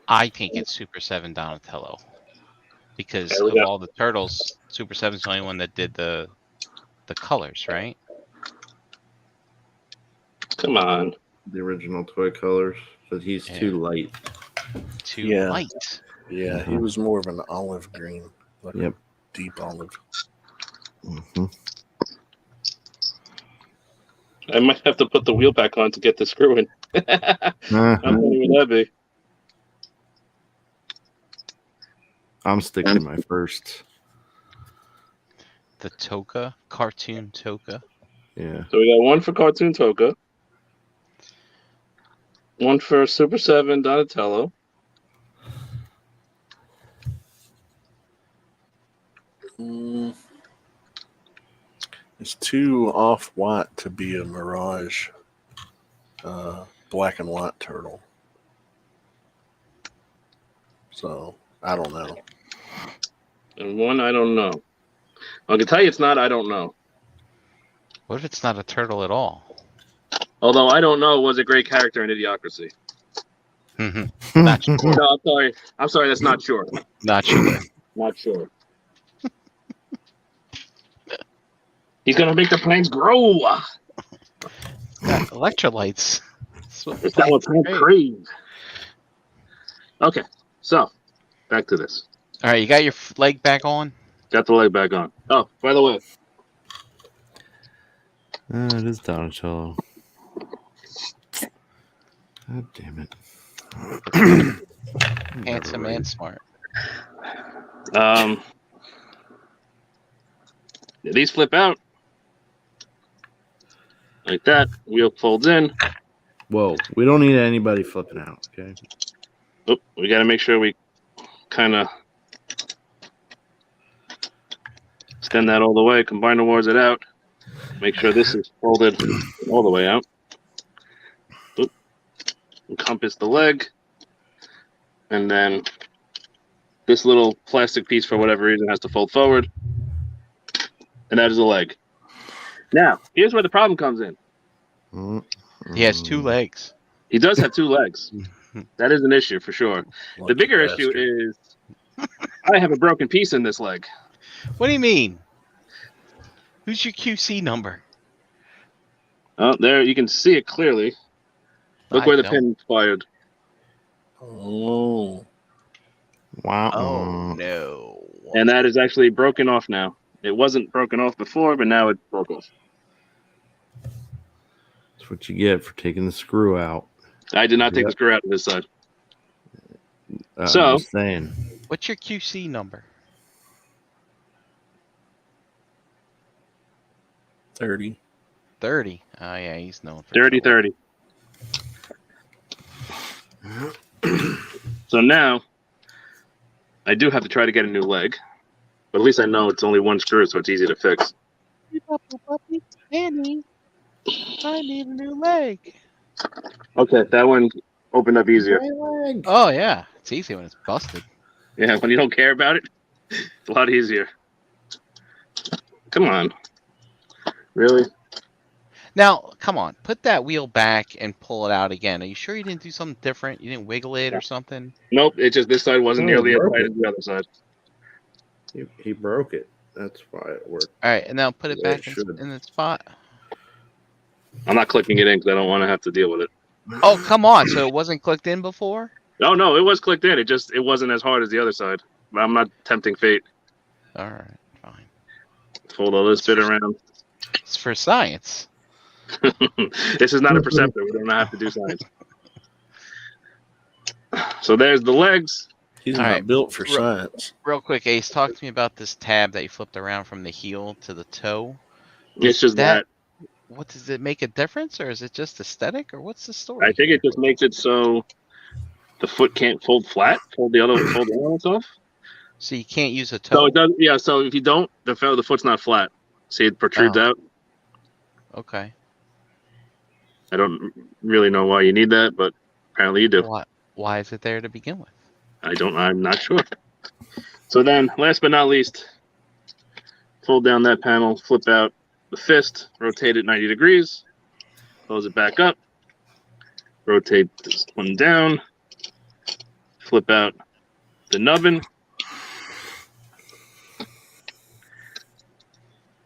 [SPEAKER 3] I think it's Super 7 Donatello. Because
[SPEAKER 1] There we
[SPEAKER 3] of
[SPEAKER 1] go.
[SPEAKER 3] all the turtles, Super 7's the only one that did the colors, right?
[SPEAKER 1] Come on.
[SPEAKER 2] the original toy colors, but he's too light.
[SPEAKER 3] Too
[SPEAKER 4] Yeah.
[SPEAKER 3] light.
[SPEAKER 4] Yeah, he was more of an olive green. Like
[SPEAKER 2] Yep.
[SPEAKER 4] deep olive.
[SPEAKER 2] Mm-hmm.
[SPEAKER 1] I might have to put the wheel back on to get the screw in. How funny would that be?
[SPEAKER 2] I'm sticking to my first.
[SPEAKER 3] The Toka, cartoon Toka.
[SPEAKER 2] Yeah.
[SPEAKER 1] So we got one for Cartoon Toka. One for Super 7 Donatello.
[SPEAKER 4] It's too off-white to be a Mirage black and white turtle. So, I don't know.
[SPEAKER 1] And one, I don't know. I can tell you it's not, I don't know.
[SPEAKER 3] What if it's not a turtle at all?
[SPEAKER 1] Although I don't know was a great character in Idiocracy.
[SPEAKER 3] Not sure.
[SPEAKER 1] No, I'm sorry. I'm sorry, that's not sure.
[SPEAKER 3] Not sure.
[SPEAKER 1] Not sure. He's going to make the planes grow.
[SPEAKER 3] Got electrolytes.
[SPEAKER 1] That was crazy. Okay, so back to this.
[SPEAKER 3] All right, you got your leg back on?
[SPEAKER 1] Got the leg back on. Oh, by the way.
[SPEAKER 2] It is Donatello. God damn it.
[SPEAKER 3] Handsome and smart.
[SPEAKER 1] These flip out. Like that. Wheel folds in.
[SPEAKER 2] Whoa, we don't need anybody flipping out, okay?
[SPEAKER 1] Oop, we got to make sure we kind of extend that all the way, combine towards it out. Make sure this is folded all the way out. Oop. Encompass the leg. And then this little plastic piece, for whatever reason, has to fold forward. And that is the leg. Now, here's where the problem comes in.
[SPEAKER 3] He has 2 legs.
[SPEAKER 1] He does have 2 legs. That is an issue for sure.
[SPEAKER 4] Lucky
[SPEAKER 1] The bigger
[SPEAKER 4] bastard.
[SPEAKER 1] issue is I have a broken piece in this leg.
[SPEAKER 3] What do you mean? Who's your QC number?
[SPEAKER 1] Oh, there, you can see it clearly. Look
[SPEAKER 3] I
[SPEAKER 1] where the
[SPEAKER 3] don't.
[SPEAKER 1] pin fired.
[SPEAKER 4] Oh.
[SPEAKER 2] Wow.
[SPEAKER 3] Oh, no.
[SPEAKER 1] And that is actually broken off now. It wasn't broken off before, but now it broke off.
[SPEAKER 2] That's what you get for taking the screw out.
[SPEAKER 1] I did not take
[SPEAKER 2] Yep.
[SPEAKER 1] the screw out of this side.
[SPEAKER 2] So,
[SPEAKER 1] So-
[SPEAKER 2] I'm just saying.
[SPEAKER 3] What's your QC number?
[SPEAKER 4] 30.
[SPEAKER 3] 30. Oh, yeah, he's known for
[SPEAKER 1] 30-30. So now, I do have to try to get a new leg. But at least I know it's only 1 screw, so it's easy to fix.
[SPEAKER 3] Annie, I need a new leg.
[SPEAKER 1] Okay, that one opened up easier.
[SPEAKER 3] Oh, yeah. It's easy when it's busted.
[SPEAKER 1] Yeah, when you don't care about it, it's a lot easier. Come on. Really?
[SPEAKER 3] Now, come on. Put that wheel back and pull it out again. Are you sure you didn't do something different? You didn't wiggle it or something?
[SPEAKER 1] Nope, it's just this side wasn't
[SPEAKER 2] Oh,
[SPEAKER 1] nearly as
[SPEAKER 2] broke
[SPEAKER 1] tight
[SPEAKER 2] it.
[SPEAKER 1] as the other side.
[SPEAKER 2] He broke it. That's why it worked.
[SPEAKER 3] All right, and now put it
[SPEAKER 2] Yeah,
[SPEAKER 3] back
[SPEAKER 2] it should.
[SPEAKER 3] in its spot.
[SPEAKER 1] I'm not clicking it in because I don't want to have to deal with it.
[SPEAKER 3] Oh, come on. So it wasn't clicked in before?
[SPEAKER 1] No, it was clicked in. It wasn't as hard as the other side. But I'm not tempting fate.
[SPEAKER 3] All right, fine.
[SPEAKER 1] Fold all this bit around.
[SPEAKER 3] It's for science.
[SPEAKER 1] This is not a preceptor. We don't have to do science. So there's the legs.
[SPEAKER 4] He's
[SPEAKER 3] All
[SPEAKER 4] not
[SPEAKER 3] right.
[SPEAKER 4] built for science.
[SPEAKER 3] Real quick, Ace, talk to me about this tab that you flipped around from the heel to the toe.
[SPEAKER 1] It's just that.
[SPEAKER 3] What does it make a difference, or is it just aesthetic, or what's the story?
[SPEAKER 1] I think it just makes it so the foot can't fold flat. Fold the elements off.
[SPEAKER 3] So you can't use a
[SPEAKER 1] So
[SPEAKER 3] toe.
[SPEAKER 1] it does. Yeah. So if you don't, the foot's not flat. See, it protrudes
[SPEAKER 3] Oh.
[SPEAKER 1] out.
[SPEAKER 3] Okay.
[SPEAKER 1] I don't really know why you need that, but apparently you do.
[SPEAKER 3] Why is it there to begin with?
[SPEAKER 1] I'm not sure. So then, last but not least, fold down that panel, flip out the fist, rotate it 90 degrees, close it back up, rotate this one down, flip out the nubbin,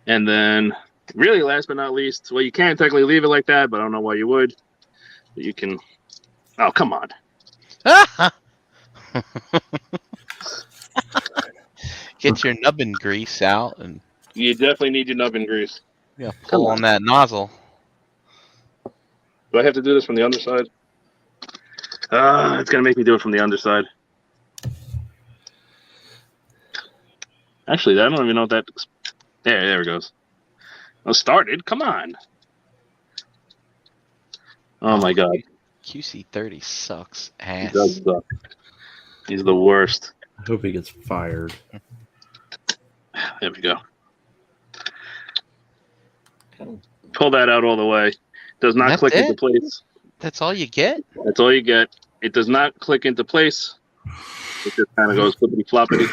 [SPEAKER 1] and then really last but not least, well, you can't technically leave it like that, but I don't know why you would. But you can, oh, come on.
[SPEAKER 3] Get your nubbin grease out and
[SPEAKER 1] You definitely need your nubbin grease.
[SPEAKER 3] pull on that nozzle.
[SPEAKER 1] Do I have to do this from the underside? It's going to make me do it from the underside. Actually, I don't even know if that... There it goes. Oh, started? Come on. Oh, my God.
[SPEAKER 3] QC30 sucks
[SPEAKER 1] He
[SPEAKER 3] ass.
[SPEAKER 1] does suck. He's the worst.
[SPEAKER 2] I hope he gets fired.
[SPEAKER 1] There we go. Pull that out all the way. Does not
[SPEAKER 3] That's
[SPEAKER 1] click into
[SPEAKER 3] it?
[SPEAKER 1] place.
[SPEAKER 3] That's all you get?
[SPEAKER 1] That's all you get. It does not click into place. It just kind of goes flippity floppity.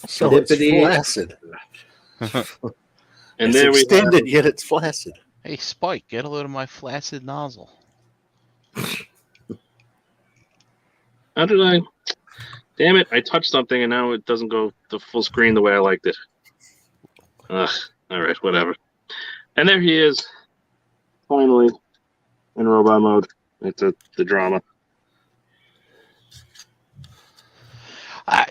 [SPEAKER 4] So it's
[SPEAKER 2] Dippity.
[SPEAKER 4] flaccid.
[SPEAKER 1] And
[SPEAKER 4] It's
[SPEAKER 1] there we have.
[SPEAKER 4] extended, yet it's flaccid.
[SPEAKER 3] Hey, Spike, get a load of my flaccid nozzle.
[SPEAKER 1] How did I? Damn it! I touched something and now it doesn't go to full screen the way I liked it. Ugh. All right, whatever. And there he is, finally in robot mode. It's the drama.
[SPEAKER 3] All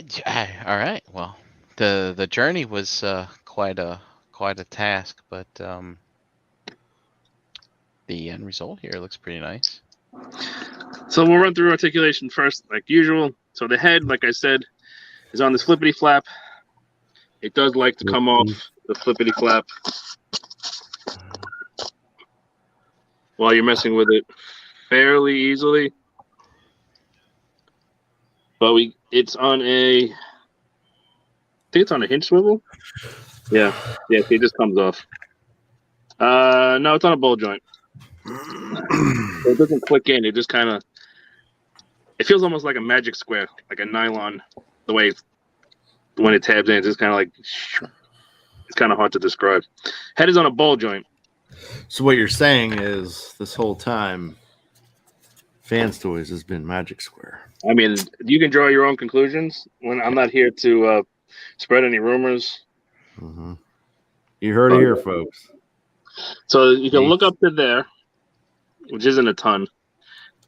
[SPEAKER 3] right. Well, the journey was quite a task, but the end result here looks pretty nice.
[SPEAKER 1] So we'll run through articulation first, like usual. So the head, like I said, is on this flippity flap. It does like to come off the flippity flap while you're messing with it fairly easily. But it's on I think it's on a hinge swivel. Yeah, it just comes off. No, it's on a ball joint. So it doesn't click in. It just kind of. It feels almost like a magic square, like a nylon. The way when it tabs in, it's just kind of like. It's kind of hard to describe. Head is on a ball joint.
[SPEAKER 2] So what you're saying is this whole time, Fans Toys has been Magic Square.
[SPEAKER 1] I mean, you can draw your own conclusions. When I'm not here to spread any rumors.
[SPEAKER 2] Mm-hmm. You heard it here, folks.
[SPEAKER 1] So you can look up to there, which isn't a ton,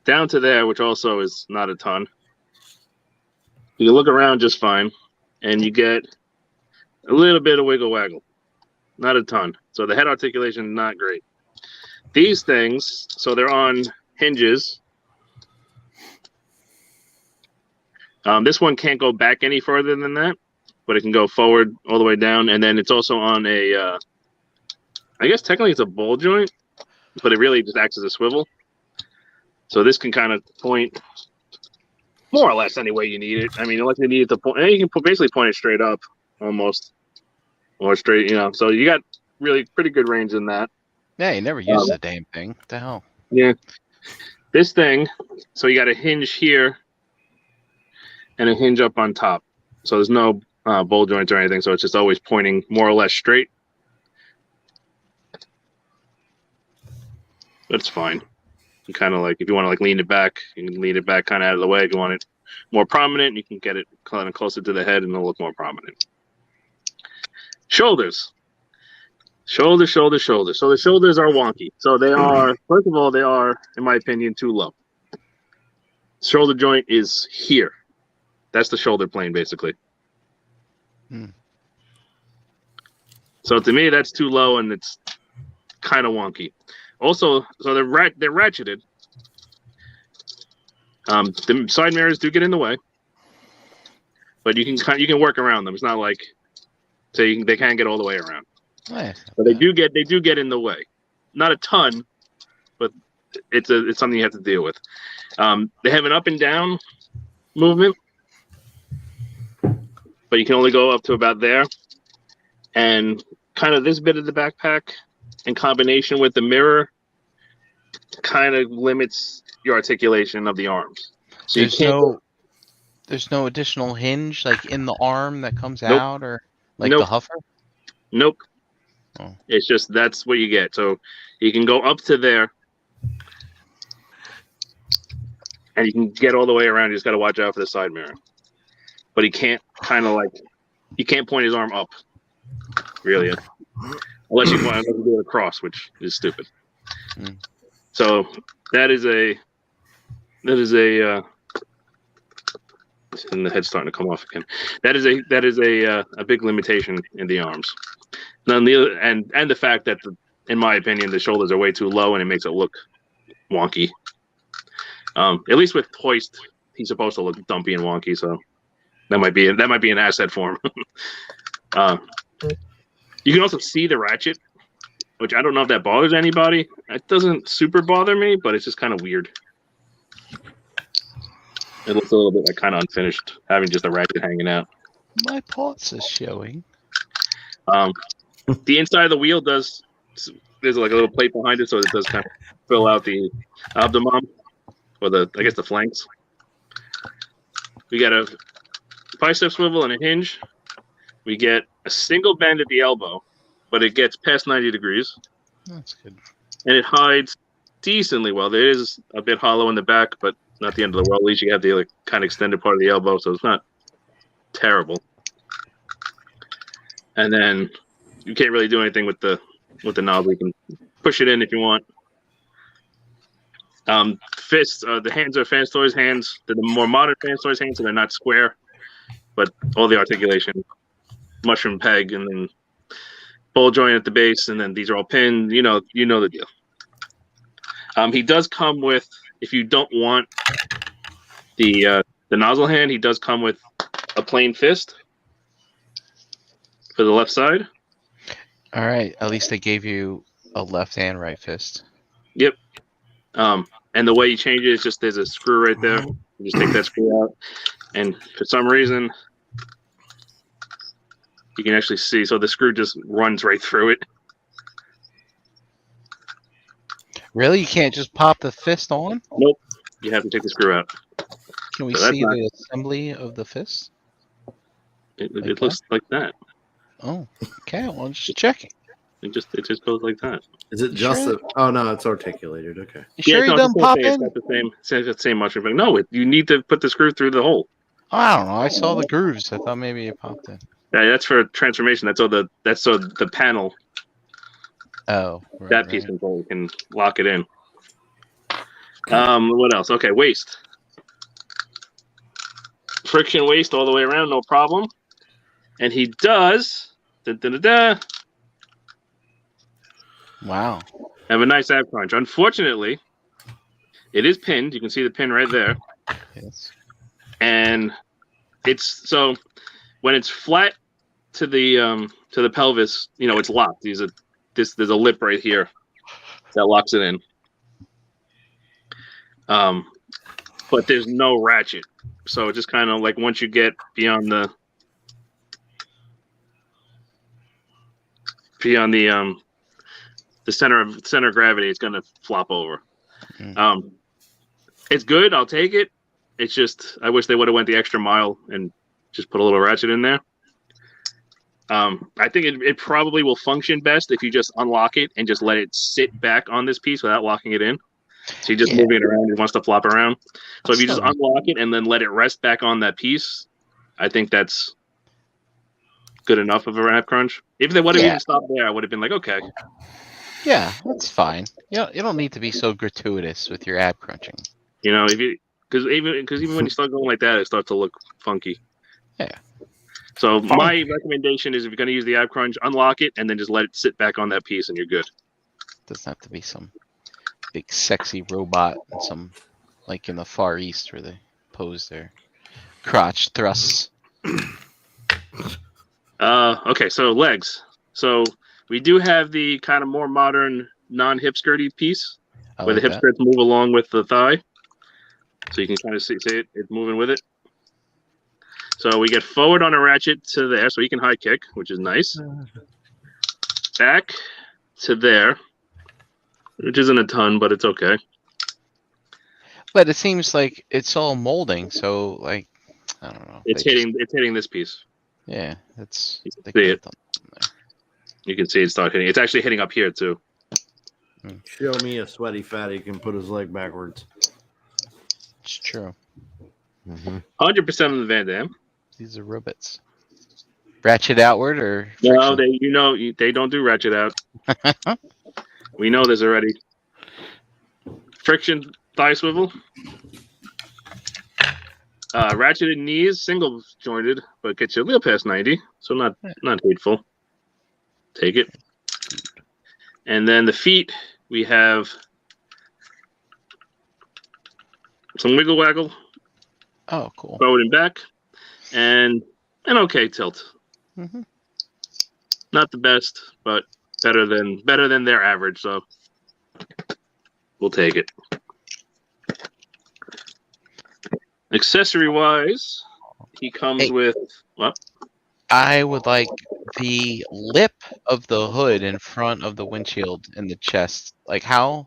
[SPEAKER 1] down to there, which also is not a ton. You can look around just fine, and you get a little bit of wiggle waggle, not a ton. So the head articulation is not great. These things, so they're on hinges. This one can't go back any further than that, but it can go forward all the way down, and then it's also on a. I guess technically it's a ball joint, but it really just acts as a swivel. So this can kind of point more or less any way you need it. I mean, unless you need it to point, you can basically point it straight up almost, or straight, So you got really pretty good range in that.
[SPEAKER 3] Yeah, you never use the damn thing. What the hell?
[SPEAKER 1] Yeah. This thing, so you got a hinge here and a hinge up on top. So there's no ball joints or anything. So it's just always pointing more or less straight. That's fine. You kind of like, if you want to like lean it back, you can lean it back kind of out of the way. If you want it more prominent, you can get it kind of closer to the head and it'll look more prominent. Shoulders. Shoulder. So the shoulders are wonky. So they are, first of all, they are, in my opinion, too low. Shoulder joint is here. That's the shoulder plane, basically. So to me, that's too low and it's kind of wonky. Also, so they're ratcheted. The side mirrors do get in the way, but you can work around them. It's not like they can't get all the way around.
[SPEAKER 3] Nice.
[SPEAKER 1] But they do get in the way, not a ton, but it's something you have to deal with. They have an up and down movement, but you can only go up to about there, and kind of this bit of the backpack in combination with the mirror kind of limits your articulation of the arms. So
[SPEAKER 3] there's no additional hinge like in the arm that comes
[SPEAKER 1] Nope.
[SPEAKER 3] out or like
[SPEAKER 1] Nope.
[SPEAKER 3] the huffer?
[SPEAKER 1] Nope.
[SPEAKER 3] Oh.
[SPEAKER 1] It's just that's what you get. So you can go up to there and you can get all the way around. You just got to watch out for the side mirror. But he can't you can't point his arm up, really. Unless you want to do it across, which is stupid. So that is a and the head's starting to come off again. That is a big limitation in the arms. And the fact that in my opinion the shoulders are way too low and it makes it look wonky. At least with hoist, he's supposed to look dumpy and wonky, so that might be an asset for him. You can also see the ratchet which I don't know if that bothers anybody. It doesn't super bother me, but it's just kind of weird. It looks a little bit like kind of unfinished, having just a ratchet hanging out.
[SPEAKER 3] My parts are showing.
[SPEAKER 1] The inside of the wheel does. There's like a little plate behind it, so it does kind of fill out the abdomen, or I guess the flanks. We got a bicep swivel and a hinge. We get a single bend at the elbow, but it gets past 90 degrees.
[SPEAKER 3] That's good.
[SPEAKER 1] And it hides decently well. There is a bit hollow in the back, but not the end of the world. At least you have the like kind of extended part of the elbow, so it's not terrible. And then you can't really do anything with the knob. You can push it in if you want. Fists, the hands are Fans Toys hands. They're the more modern Fans Toys hands, so they're not square, but all the articulation, mushroom peg, and then ball joint at the base, and then these are all pinned. You know the deal. He does come with, if you don't want the nozzle hand, he does come with a plain fist for the left side.
[SPEAKER 3] All right. At least they gave you a left and right fist.
[SPEAKER 1] Yep. And the way you change it is just there's a screw right there. You just take that screw out, and for some reason, you can actually see. So the screw just runs right through it.
[SPEAKER 3] Really? You can't just pop the fist on?
[SPEAKER 1] Nope. You have to take the screw out.
[SPEAKER 3] Can we
[SPEAKER 1] So that's
[SPEAKER 3] see
[SPEAKER 1] not-
[SPEAKER 3] the assembly of the fist?
[SPEAKER 1] It looks like that.
[SPEAKER 3] Oh, okay. Well, just checking.
[SPEAKER 1] It just goes like that.
[SPEAKER 2] Is it just
[SPEAKER 3] Sure.
[SPEAKER 2] a? Oh no, it's articulated. Okay.
[SPEAKER 3] You sure you
[SPEAKER 1] no,
[SPEAKER 3] done
[SPEAKER 1] it's
[SPEAKER 3] pop
[SPEAKER 1] the same
[SPEAKER 3] in?
[SPEAKER 1] thing. It's got the same mushroom. But no, you need to put the screw through the hole.
[SPEAKER 3] Oh, I don't know. I saw the grooves. I thought maybe it popped in.
[SPEAKER 1] Yeah, that's for transformation. That's so the panel,
[SPEAKER 3] Oh, right,
[SPEAKER 1] that piece
[SPEAKER 3] right.
[SPEAKER 1] can lock it in. What else? Okay, waist. Friction waist all the way around, no problem. And he does
[SPEAKER 3] Wow.
[SPEAKER 1] have a nice ab crunch. Unfortunately, it is pinned. You can see the pin right there.
[SPEAKER 3] Yes.
[SPEAKER 1] And it's so when it's flat to the pelvis, it's locked. There's a lip right here that locks it in. But there's no ratchet, so just kind of like once you get beyond the center of gravity, it's gonna flop over.
[SPEAKER 3] Mm.
[SPEAKER 1] It's good. I'll take it. It's just I wish they would have went the extra mile and just put a little ratchet in there. I think it probably will function best if you just unlock it and just let it sit back on this piece without locking it in. So you just move it around. It wants to flop around. So if you just unlock it and then let it rest back on that piece, I think that's good enough of a ab crunch. If they would have even stopped there, I would have been like, okay.
[SPEAKER 3] Yeah, that's fine. You don't need to be so gratuitous with your ab crunching.
[SPEAKER 1] Because even when you start going like that, it starts to look funky.
[SPEAKER 3] Yeah.
[SPEAKER 1] So my recommendation is if you're going to use the ab crunch, unlock it and then just let it sit back on that piece, and you're good.
[SPEAKER 3] Doesn't have to be some big sexy robot and some like in the Far East where they pose their crotch thrusts.
[SPEAKER 1] Okay, so legs. So we do have the kind of more modern non-hip skirty piece where the hip skirts move along with the thigh. So you can kind of see it. It's moving with it. So we get forward on a ratchet to there, so you can high kick, which is nice. Back to there, which isn't a ton, but it's okay.
[SPEAKER 3] But it seems like it's all molding, so like I don't know.
[SPEAKER 1] It's hitting this piece.
[SPEAKER 3] Yeah, it's
[SPEAKER 1] You can see it. You can see it start hitting. It's actually hitting up here too.
[SPEAKER 2] Show me a sweaty fatty can put his leg backwards.
[SPEAKER 3] It's true.
[SPEAKER 1] 100% on the Van Damme.
[SPEAKER 3] These are robots. Ratchet outward or
[SPEAKER 1] No,
[SPEAKER 3] friction?
[SPEAKER 1] they don't do ratchet out. We know this already. Friction thigh swivel. Ratcheted knees, single jointed, but gets you a little past 90, so not hateful. Take it. And then the feet, we have some wiggle waggle.
[SPEAKER 3] Oh, cool.
[SPEAKER 1] Forward and back, and an okay tilt.
[SPEAKER 3] Mm-hmm.
[SPEAKER 1] Not the best, but better than their average. So we'll take it. Accessory wise, he comes
[SPEAKER 3] Hey.
[SPEAKER 1] with what?
[SPEAKER 3] I would like the lip of the hood in front of the windshield and the chest. Like how,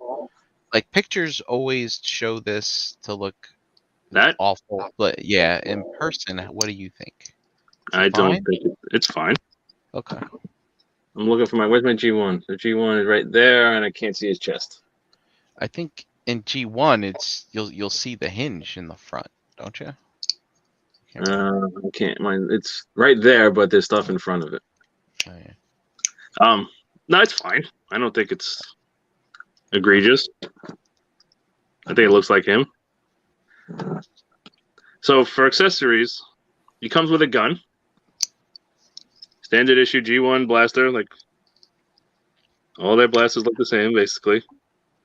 [SPEAKER 3] like pictures always show this to look
[SPEAKER 1] That
[SPEAKER 3] awful, but yeah, in person, what do you think? Is it
[SPEAKER 1] I don't
[SPEAKER 3] fine?
[SPEAKER 1] think it's fine.
[SPEAKER 3] Okay.
[SPEAKER 1] I'm looking for where's my G1? The G1 is right there, and I can't see his chest.
[SPEAKER 3] I think in G1, it's you'll see the hinge in the front, don't you?
[SPEAKER 1] I can't. It's right there, but there's stuff in front of it.
[SPEAKER 3] Oh, yeah.
[SPEAKER 1] No, it's fine. I don't think it's egregious. I think it looks like him. So for accessories, he comes with a gun. Standard issue G1 blaster, like all their blasters look the same, basically.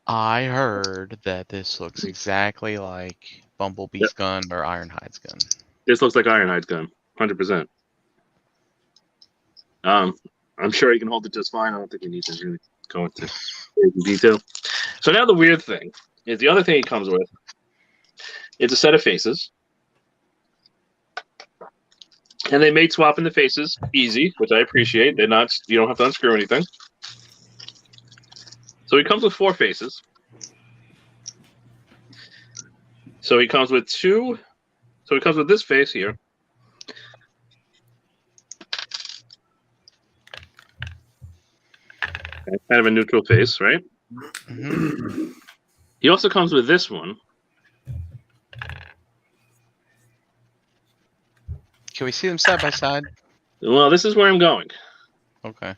[SPEAKER 3] I heard that this looks exactly like Bumblebee's gun or Ironhide's gun.
[SPEAKER 1] This looks like Ironhide's gun, 100%. I'm sure he can hold it just fine. I don't think he needs to really go into detail. So now the weird thing is the other thing he comes with. It's a set of faces. And they made swapping the faces easy, which I appreciate. You don't have to unscrew anything. So he comes with 4 faces. So he comes with this face here. Okay, kind of a neutral face, right?
[SPEAKER 3] Mm-hmm.
[SPEAKER 1] He also comes with this one.
[SPEAKER 3] Can we see them side by side?
[SPEAKER 1] Well, this is where I'm going.
[SPEAKER 3] Okay.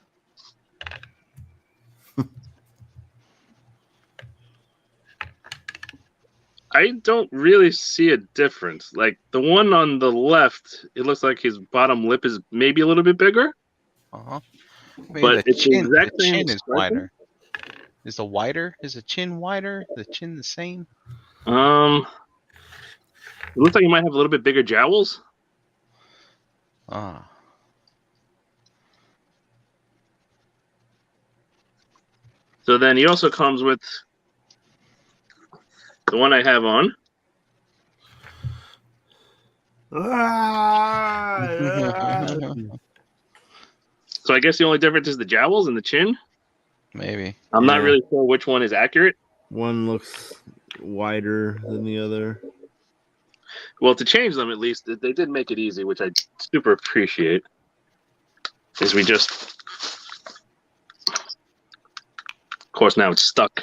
[SPEAKER 1] I don't really see a difference. Like the one on the left, it looks like his bottom lip is maybe a little bit bigger.
[SPEAKER 3] Uh-huh.
[SPEAKER 1] But it's the exact
[SPEAKER 3] the
[SPEAKER 1] same
[SPEAKER 3] chin is
[SPEAKER 1] expression.
[SPEAKER 3] wider. Is the chin wider? The chin the same?
[SPEAKER 1] It looks like he might have a little bit bigger jowls.
[SPEAKER 3] Ah.
[SPEAKER 1] So then he also comes with the one I have on. So I guess the only difference is the jowls and the chin.
[SPEAKER 3] Maybe.
[SPEAKER 1] I'm not
[SPEAKER 2] Yeah.
[SPEAKER 1] really sure which one is accurate.
[SPEAKER 2] One looks wider than the other.
[SPEAKER 1] Well, to change them, at least, they did make it easy, which I super appreciate. Is we just... Of course, now it's stuck.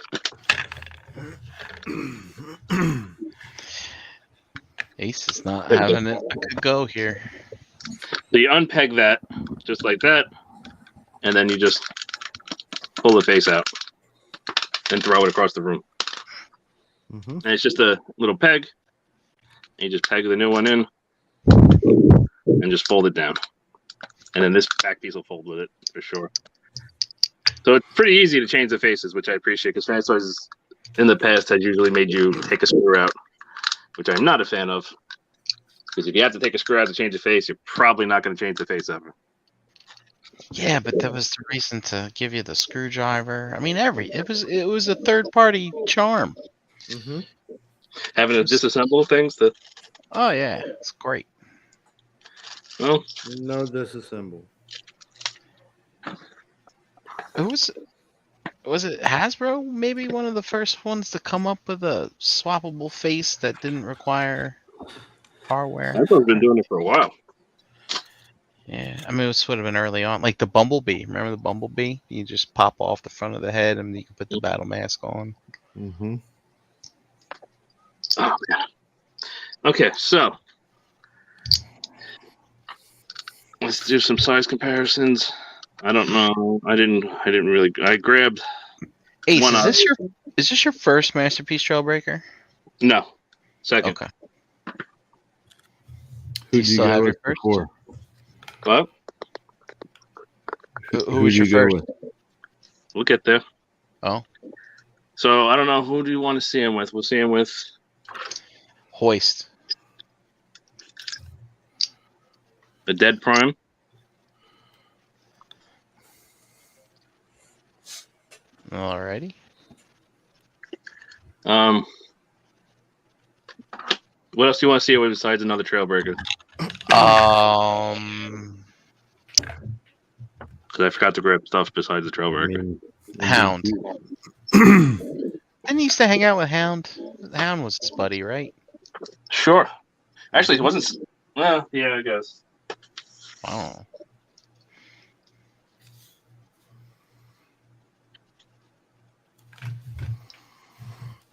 [SPEAKER 3] Ace is not having it a good go here.
[SPEAKER 1] So you unpeg that, just like that, and then you just pull the face out and throw it across the room.
[SPEAKER 2] Mm-hmm.
[SPEAKER 1] And it's just a little peg. And you just peg the new one in and just fold it down. And then this back piece will fold with it, for sure. So it's pretty easy to change the faces, which I appreciate, because Fans Toys in the past had usually made you take a screw out, which I'm not a fan of. Because if you have to take a screw out to change the face, you're probably not going to change the face ever.
[SPEAKER 3] Yeah, but that was the reason to give you the screwdriver. I mean, it was a third party charm.
[SPEAKER 2] Mm-hmm.
[SPEAKER 1] Having to disassemble things to...
[SPEAKER 3] Oh yeah, it's great.
[SPEAKER 1] Well,
[SPEAKER 2] No disassemble.
[SPEAKER 3] Was it Hasbro? Maybe one of the first ones to come up with a swappable face that didn't require hardware.
[SPEAKER 1] I've been doing it for a while.
[SPEAKER 3] Yeah, I mean, it would have been early on, like the Bumblebee. Remember the Bumblebee? You just pop off the front of the head, and you can put the battle mask on.
[SPEAKER 2] Mm-hmm.
[SPEAKER 1] Oh, man. Okay, so let's do some size comparisons. I don't know. I didn't really. I grabbed
[SPEAKER 3] Ace,
[SPEAKER 1] one.
[SPEAKER 3] Is this your first Masterpiece Trailbreaker?
[SPEAKER 1] No, second.
[SPEAKER 3] Okay.
[SPEAKER 2] Who
[SPEAKER 3] you still have your first?
[SPEAKER 2] before?
[SPEAKER 1] What?
[SPEAKER 3] Who was your first?
[SPEAKER 1] We'll get there.
[SPEAKER 3] Oh,
[SPEAKER 1] So I don't know. Who do you want to see him with? We'll see him with
[SPEAKER 3] Hoist.
[SPEAKER 1] the Dead Prime.
[SPEAKER 3] Alrighty.
[SPEAKER 1] What else do you want to see besides another Trailbreaker? Because I forgot to grab stuff besides the Trailbreaker.
[SPEAKER 3] Hound. Didn't he used to hang out with Hound? Hound was his buddy, right?
[SPEAKER 1] Sure. Actually, it wasn't. Well, yeah, I guess.
[SPEAKER 3] Oh.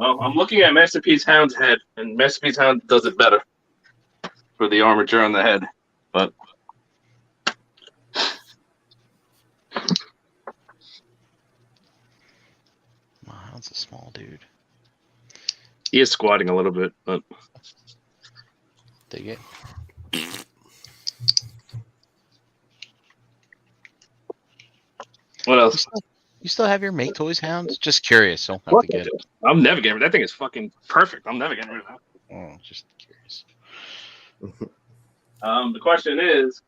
[SPEAKER 1] Oh, I'm looking at Master P's Hound's head, and Master P's Hound does it better for the armature on the head. But
[SPEAKER 3] Wow, Hound's a small dude.
[SPEAKER 1] he is squatting a little bit, but
[SPEAKER 3] Dig it.
[SPEAKER 1] what else?
[SPEAKER 3] You still have your Make Toys Hound? Just curious. Don't have to get it.
[SPEAKER 1] I'm never getting rid of that thing. Is fucking perfect. I'm never getting rid of that.
[SPEAKER 3] Oh, just curious.
[SPEAKER 1] The question is,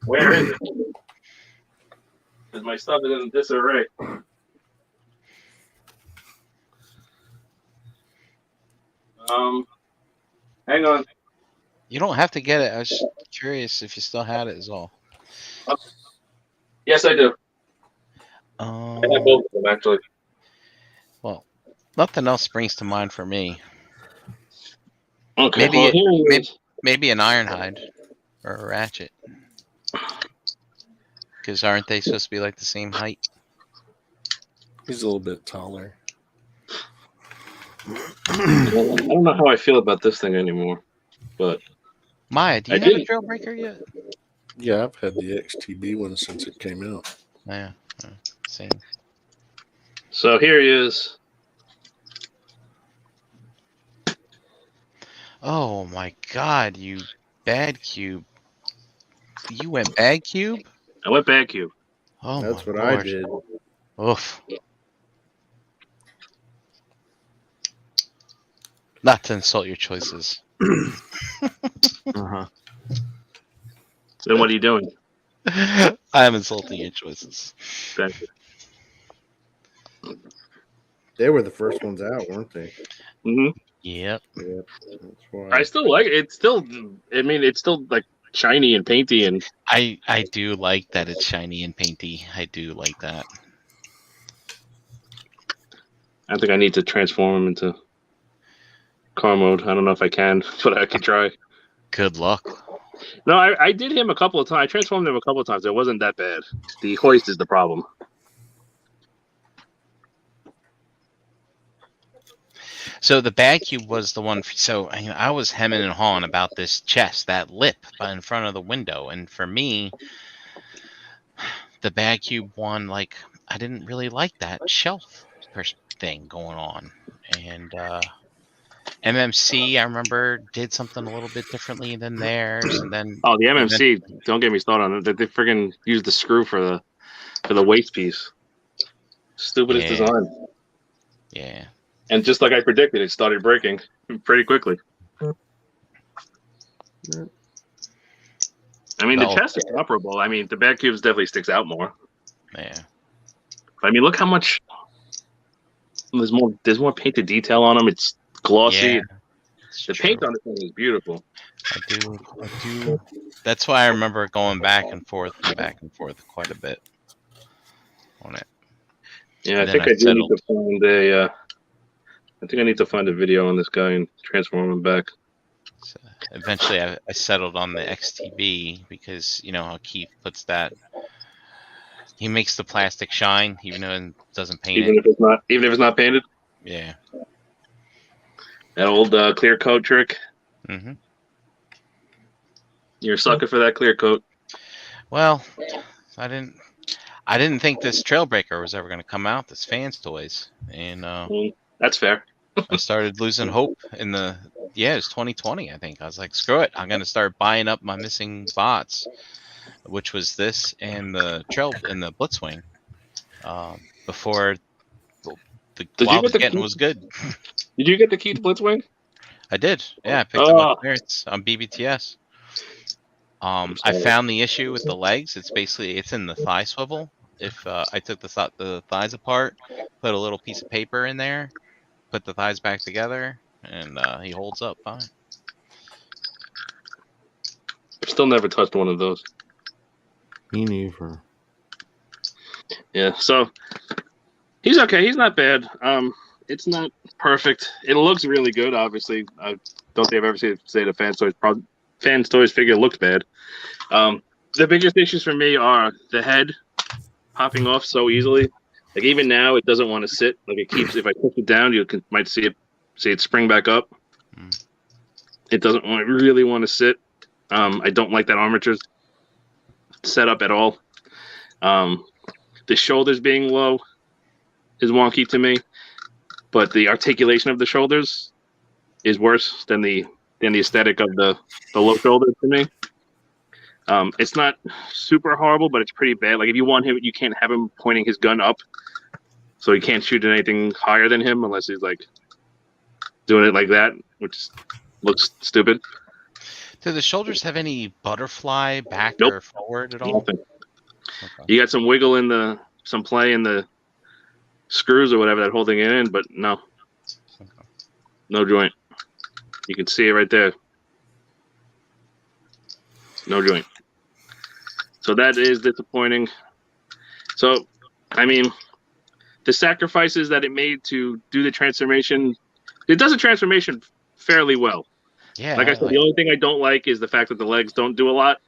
[SPEAKER 1] where is it? Because my stuff is in disarray. Hang on.
[SPEAKER 3] You don't have to get it. I was just curious if you still had it is all.
[SPEAKER 1] Yes, I do. I have both of them, actually.
[SPEAKER 3] Well, nothing else springs to mind for me.
[SPEAKER 1] Okay.
[SPEAKER 3] Maybe an Ironhide or a Ratchet. Because aren't they supposed to be like the same height?
[SPEAKER 4] He's a little bit taller.
[SPEAKER 1] I don't know how I feel about this thing anymore, but
[SPEAKER 3] Maya, do you
[SPEAKER 1] I
[SPEAKER 3] have a
[SPEAKER 1] did.
[SPEAKER 3] Trailbreaker yet?
[SPEAKER 4] Yeah, I've had the XTB one since it came out.
[SPEAKER 3] Yeah, same.
[SPEAKER 1] So here he is.
[SPEAKER 3] Oh my God, you bad cube! You went bad cube?
[SPEAKER 1] I went back cube.
[SPEAKER 3] Oh,
[SPEAKER 2] That's
[SPEAKER 3] my
[SPEAKER 2] what I
[SPEAKER 3] Lord.
[SPEAKER 2] did.
[SPEAKER 3] Oof. Not to insult your choices.
[SPEAKER 2] Uh-huh.
[SPEAKER 1] Then what are you doing?
[SPEAKER 3] I am insulting your choices.
[SPEAKER 1] Thank you.
[SPEAKER 2] They were the first ones out, weren't they?
[SPEAKER 1] Mm-hmm.
[SPEAKER 3] Yep.
[SPEAKER 2] Yep. That's why.
[SPEAKER 1] I still like it. It's still. I mean, it's still like shiny and painty, and
[SPEAKER 3] I do like that it's shiny and painty. I do like that.
[SPEAKER 1] I think I need to transform him into car mode. I don't know if I can, but I can try.
[SPEAKER 3] Good luck.
[SPEAKER 1] No, I did him a couple of times. I transformed him a couple of times. It wasn't that bad. The hoist is the problem.
[SPEAKER 3] So the bag cube was the one. So I was hemming and hawing about this chest, that lip in front of the window, and for me, the bag cube one, like I didn't really like that shelf thing going on, and MMC I remember did something a little bit differently than theirs, and then
[SPEAKER 1] Oh, the MMC! Don't get me started on it. They friggin' used the screw for the waist piece. Stupidest
[SPEAKER 3] Yeah.
[SPEAKER 1] design.
[SPEAKER 3] Yeah.
[SPEAKER 1] And just like I predicted, it started breaking pretty quickly. I mean, the
[SPEAKER 3] No.
[SPEAKER 1] chest is operable. I mean, the bag cubes definitely sticks out more.
[SPEAKER 3] Yeah.
[SPEAKER 1] I mean, look how much there's more painted detail on them. It's glossy.
[SPEAKER 3] Yeah.
[SPEAKER 1] The paint on this thing is beautiful.
[SPEAKER 3] I do. That's why I remember going back and forth quite a bit on it.
[SPEAKER 1] Yeah,
[SPEAKER 3] And
[SPEAKER 1] I
[SPEAKER 3] then
[SPEAKER 1] think
[SPEAKER 3] I
[SPEAKER 1] I do need to find a. I think I need to find a video on this guy and transform him back.
[SPEAKER 3] So eventually, I settled on the XTB because you know how Keith puts that. He makes the plastic shine, even though it doesn't paint
[SPEAKER 1] Even
[SPEAKER 3] it.
[SPEAKER 1] if it's not painted.
[SPEAKER 3] Yeah.
[SPEAKER 1] That old clear coat trick.
[SPEAKER 3] Mm-hmm.
[SPEAKER 1] You're a sucker for that clear coat.
[SPEAKER 3] Well, I didn't think this Trailbreaker was ever going to come out. This Fans Toys, and
[SPEAKER 1] That's fair.
[SPEAKER 3] I started losing hope in it was 2020, I think. I was like, screw it. I'm going to start buying up my missing bots, which was this and the Blitzwing. Before the what I was getting was good.
[SPEAKER 1] Did you get the key to Blitzwing?
[SPEAKER 3] I did. Yeah, I picked up my clearance on BBTS. I found the issue with the legs. It's in the thigh swivel. if I took the thighs apart, put a little piece of paper in there, put the thighs back together, and he holds up fine.
[SPEAKER 1] I've still never touched one of those.
[SPEAKER 2] Me neither.
[SPEAKER 1] Yeah, so he's okay. He's not bad. It's not perfect. It looks really good. Obviously, I don't think I've ever say the Fans Toys figure looked bad. The biggest issues for me are the head popping off so easily. Like even now, it doesn't want to sit. Like it keeps. If I push it down, might see it spring back up.
[SPEAKER 3] Mm.
[SPEAKER 1] It doesn't really want to sit. I don't like that armature setup at all. The shoulders being low is wonky to me, but the articulation of the shoulders is worse than the aesthetic of the low shoulders to me. It's not super horrible, but it's pretty bad. Like if you want him, you can't have him pointing his gun up, so he can't shoot at anything higher than him unless he's like doing it like that, which looks stupid.
[SPEAKER 3] Do the shoulders have any butterfly back
[SPEAKER 1] Nope.
[SPEAKER 3] or forward at all?
[SPEAKER 1] Nothing.
[SPEAKER 3] Okay.
[SPEAKER 1] You got some wiggle in some play in the screws or whatever that holding it in, but no,
[SPEAKER 3] Okay.
[SPEAKER 1] no joint. You can see it right there. No joint. So that is disappointing. So, I mean, the sacrifices that it made to do the transformation, it does a transformation fairly well.
[SPEAKER 3] Yeah.
[SPEAKER 1] Like I said, the only thing I don't like is the fact that the legs don't do a lot.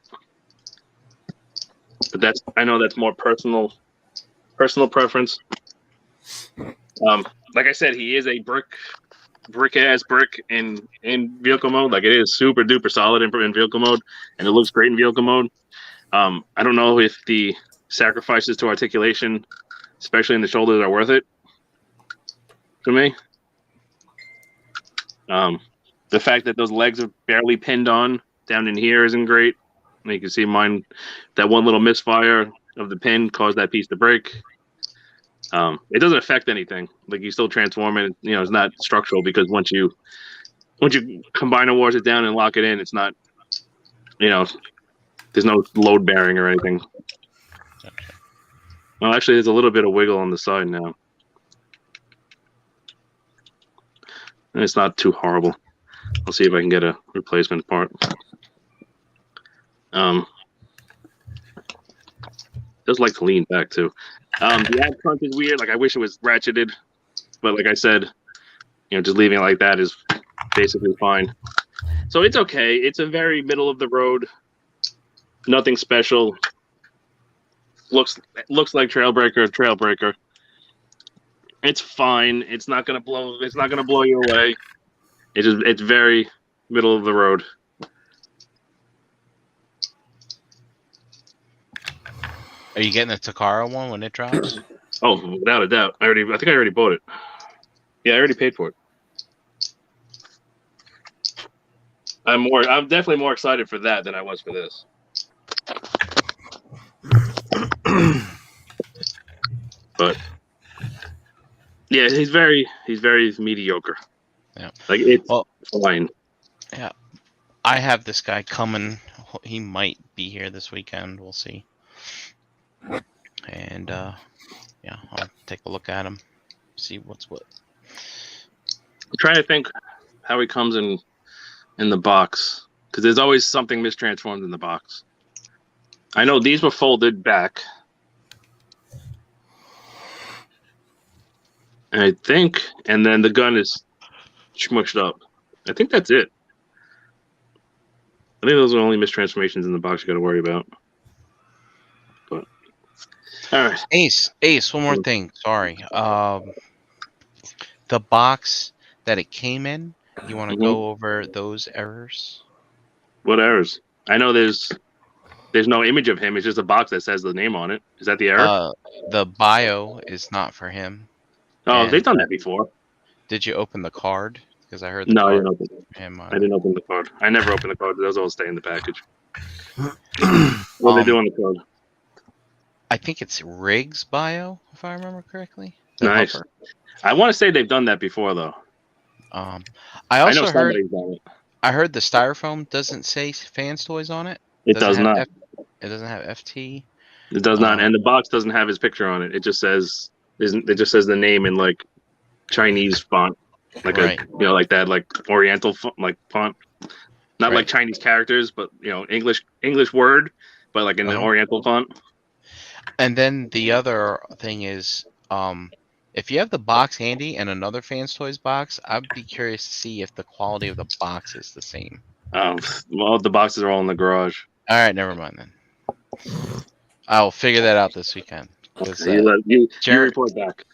[SPEAKER 1] But I know that's more personal preference. Like I said, he is a brick in vehicle mode. Like it is super duper solid in vehicle mode, and it looks great in vehicle mode. I don't know if the sacrifices to articulation, especially in the shoulders, are worth it to me. The fact that those legs are barely pinned on down in here isn't great. You can see mine, that one little misfire of the pin caused that piece to break. It doesn't affect anything. Like you still transform it. You know, it's not structural because once you combine and wars it down and lock it in, it's not. You know, there's no load bearing or anything. Well, actually, there's a little bit of wiggle on the side now, and it's not too horrible. I'll see if I can get a replacement part. Does like to lean back too. The ab crunch is weird. Like I wish it was ratcheted, but like I said, you know, just leaving it like that is basically fine. So it's okay. It's a very middle of the road. Nothing special. Looks like Trailbreaker. It's fine. It's not gonna blow you away. It's very middle of the road.
[SPEAKER 3] Are you getting the Takara one when it drops?
[SPEAKER 1] Oh, without a doubt. I think I already bought it. Yeah, I already paid for it. I'm definitely more excited for that than I was for this. But yeah, he's very mediocre.
[SPEAKER 3] Yeah.
[SPEAKER 1] Like it's fine.
[SPEAKER 3] Yeah. I have this guy coming. He might be here this weekend. We'll see. And yeah, I'll take a look at him, see what's what.
[SPEAKER 1] I'm trying to think how he comes in the box, because there's always something mistransformed in the box. I know these were folded back. I think, and then the gun is smushed up. I think that's it. I think those are the only mistransformations in the box you got to worry about. But all right,
[SPEAKER 3] Ace, one more thing. Sorry. The box that it came in. You want to go over those errors?
[SPEAKER 1] What errors? I know there's no image of him. It's just a box that says the name on it. Is that the error?
[SPEAKER 3] The bio is not for him.
[SPEAKER 1] Oh, they've done that before.
[SPEAKER 3] Did you open the card? Because I heard the
[SPEAKER 1] no,
[SPEAKER 3] card
[SPEAKER 1] I didn't open it.
[SPEAKER 3] Him.
[SPEAKER 1] I didn't open the card. I never opened the card. Those all stay in the package. What they do on the card?
[SPEAKER 3] I think it's Riggs bio, if I remember correctly.
[SPEAKER 1] Nice.
[SPEAKER 3] Helper.
[SPEAKER 1] I want to say they've done that before, though.
[SPEAKER 3] I also
[SPEAKER 1] know
[SPEAKER 3] heard.
[SPEAKER 1] somebody's done it.
[SPEAKER 3] I heard the styrofoam doesn't say Fans Toys on it.
[SPEAKER 1] It does not.
[SPEAKER 3] It doesn't have FT.
[SPEAKER 1] It does not, and the box doesn't have his picture on it. It just says the name in like Chinese font, like
[SPEAKER 3] Right.
[SPEAKER 1] like that, like Oriental like font, not
[SPEAKER 3] Right.
[SPEAKER 1] like Chinese characters, but English word, but like in the Oriental font.
[SPEAKER 3] And then the other thing is, if you have the box handy and another Fans Toys box, I'd be curious to see if the quality of the box is the same.
[SPEAKER 1] Well, the boxes are all in the garage.
[SPEAKER 3] All right, never mind then. I'll figure that out this weekend.
[SPEAKER 1] You report back.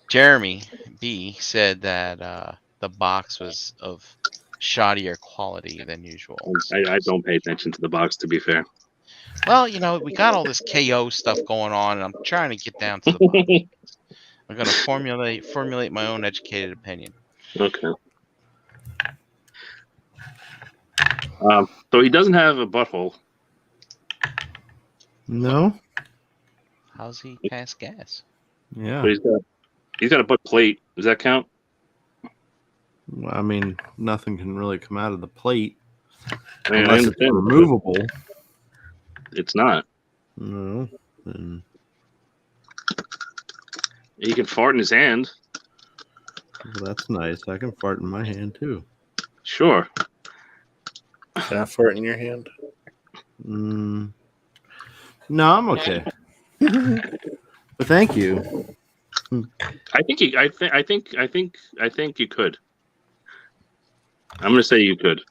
[SPEAKER 3] Jeremy B said that the box was of shoddier quality than usual.
[SPEAKER 1] I don't pay attention to the box, to be fair.
[SPEAKER 3] Well, we got all this KO stuff going on, and I'm trying to get down to the bottom. I'm going to formulate my own educated opinion.
[SPEAKER 1] Okay. So he doesn't have a butthole.
[SPEAKER 2] No.
[SPEAKER 3] How's he pass gas?
[SPEAKER 2] Yeah.
[SPEAKER 1] But he's got a butt plate. Does that count?
[SPEAKER 2] Well, I mean, nothing can really come out of the plate
[SPEAKER 1] I
[SPEAKER 2] unless it's removable.
[SPEAKER 1] It's not.
[SPEAKER 2] No. Then
[SPEAKER 1] He can fart in his hand.
[SPEAKER 2] well, that's nice. I can fart in my hand too.
[SPEAKER 1] Sure.
[SPEAKER 4] Can I fart in your hand?
[SPEAKER 2] No, I'm okay. But thank you.
[SPEAKER 1] I think you could. I'm gonna say you could.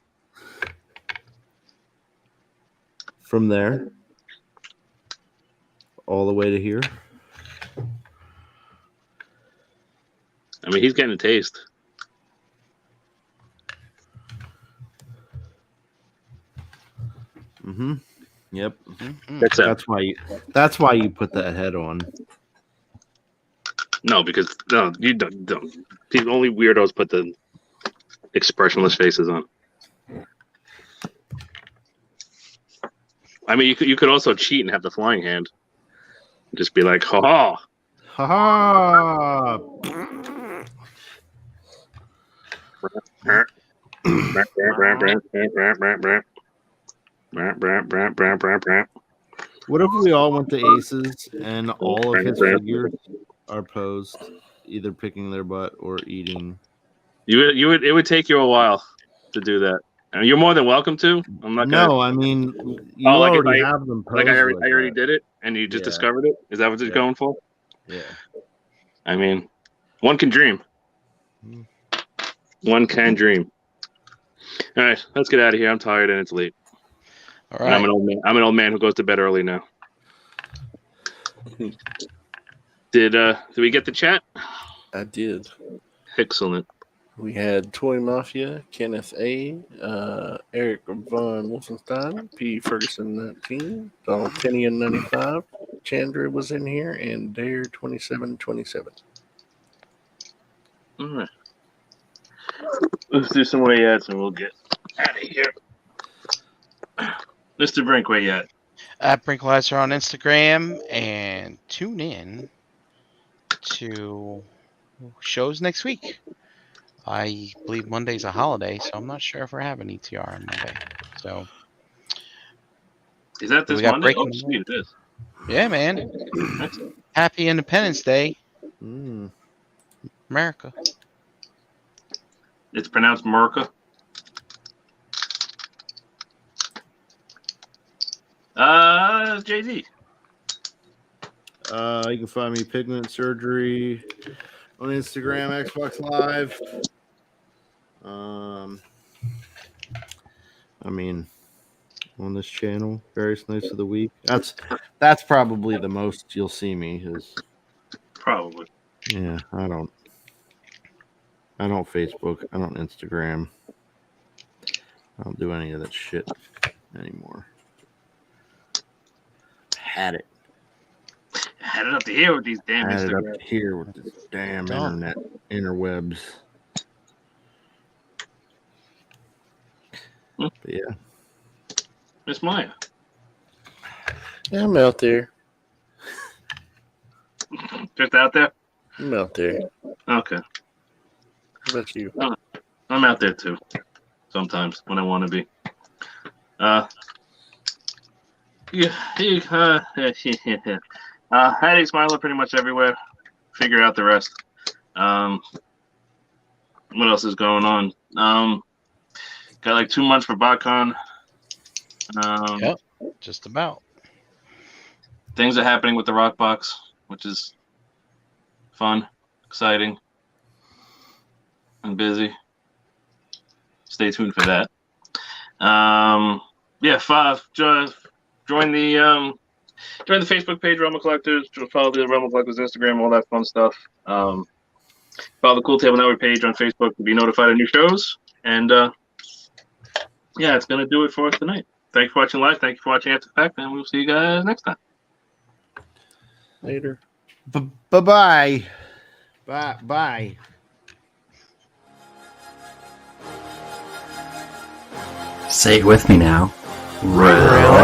[SPEAKER 2] From there, all the way to here.
[SPEAKER 1] I mean, he's getting a taste.
[SPEAKER 2] Mm-hmm. Yep.
[SPEAKER 3] Mm-hmm.
[SPEAKER 2] That's why you put that head on.
[SPEAKER 1] No, because you don't. The only weirdos put the expressionless faces on. I mean, you could also cheat and have the flying hand. Just be like, ha ha.
[SPEAKER 2] Ha ha! What if we all went to Aces and all of his figures are posed, either picking their butt or eating?
[SPEAKER 1] It would take you a while to do that. And you're more than welcome to. I'm not gonna.
[SPEAKER 2] No, I mean you already have them posed.
[SPEAKER 1] Like I already did it, and you just discovered it. Is that what you're going for?
[SPEAKER 2] Yeah.
[SPEAKER 1] I mean, one can dream. One can dream. All right, let's get out of here. I'm tired and it's late.
[SPEAKER 3] All
[SPEAKER 1] And
[SPEAKER 3] right.
[SPEAKER 1] I'm an old man who goes to bed early now. Did we get the chat?
[SPEAKER 4] I did.
[SPEAKER 1] Excellent.
[SPEAKER 4] We had Toy Mafia, Kenneth A., Eric Von Wolfenstein, P. Ferguson 19, Donald Tinian 95, Chandra was in here, and Dare 2727.
[SPEAKER 1] All right. Let's do some way ads and we'll get out of here. Mr. Brink, where you at?
[SPEAKER 3] At Brinkleiser on Instagram, and tune in to shows next week. I believe Monday's a holiday, so I'm not sure if we're having ETR on Monday. So
[SPEAKER 1] Is that this
[SPEAKER 3] we got
[SPEAKER 1] Monday?
[SPEAKER 3] breaking
[SPEAKER 1] Oh, sweet, it is.
[SPEAKER 3] yeah, man. Happy Independence Day, America.
[SPEAKER 1] It's pronounced Merca. Jay-Z.
[SPEAKER 2] You can find me Pigment Surgery on Instagram, Xbox Live. I mean, on this channel, various nights of the week. That's probably the most you'll see me. Is
[SPEAKER 1] Probably.
[SPEAKER 2] yeah. I don't Facebook. I don't Instagram. I don't do any of that shit anymore. Had it.
[SPEAKER 1] Had it up to here with these damn
[SPEAKER 2] Had it up
[SPEAKER 1] Instagram.
[SPEAKER 2] here with this damn internet interwebs. But yeah.
[SPEAKER 1] Miss Maya.
[SPEAKER 4] Yeah, I'm out there.
[SPEAKER 1] Just out there?
[SPEAKER 4] I'm out there.
[SPEAKER 1] Okay.
[SPEAKER 4] How about you?
[SPEAKER 1] I'm out there too. Sometimes when I want to be. Hattie Smiler pretty much everywhere. Figure out the rest. What else is going on? Got like 2 months for BotCon.
[SPEAKER 3] Yep, just about.
[SPEAKER 1] Things are happening with the Rock Box, which is fun, exciting, and busy. Stay tuned for that. Join the Facebook page, Realm of Collectors. Follow the Realm of Collectors Instagram, all that fun stuff. Follow the Cool Table Network page on Facebook to be notified of new shows. And it's gonna do it for us tonight. Thank you for watching live. Thank you for watching After the Fact, and we'll see you guys next time.
[SPEAKER 4] Later.
[SPEAKER 2] Bye-bye. Bye.
[SPEAKER 6] Say it with me now. Realm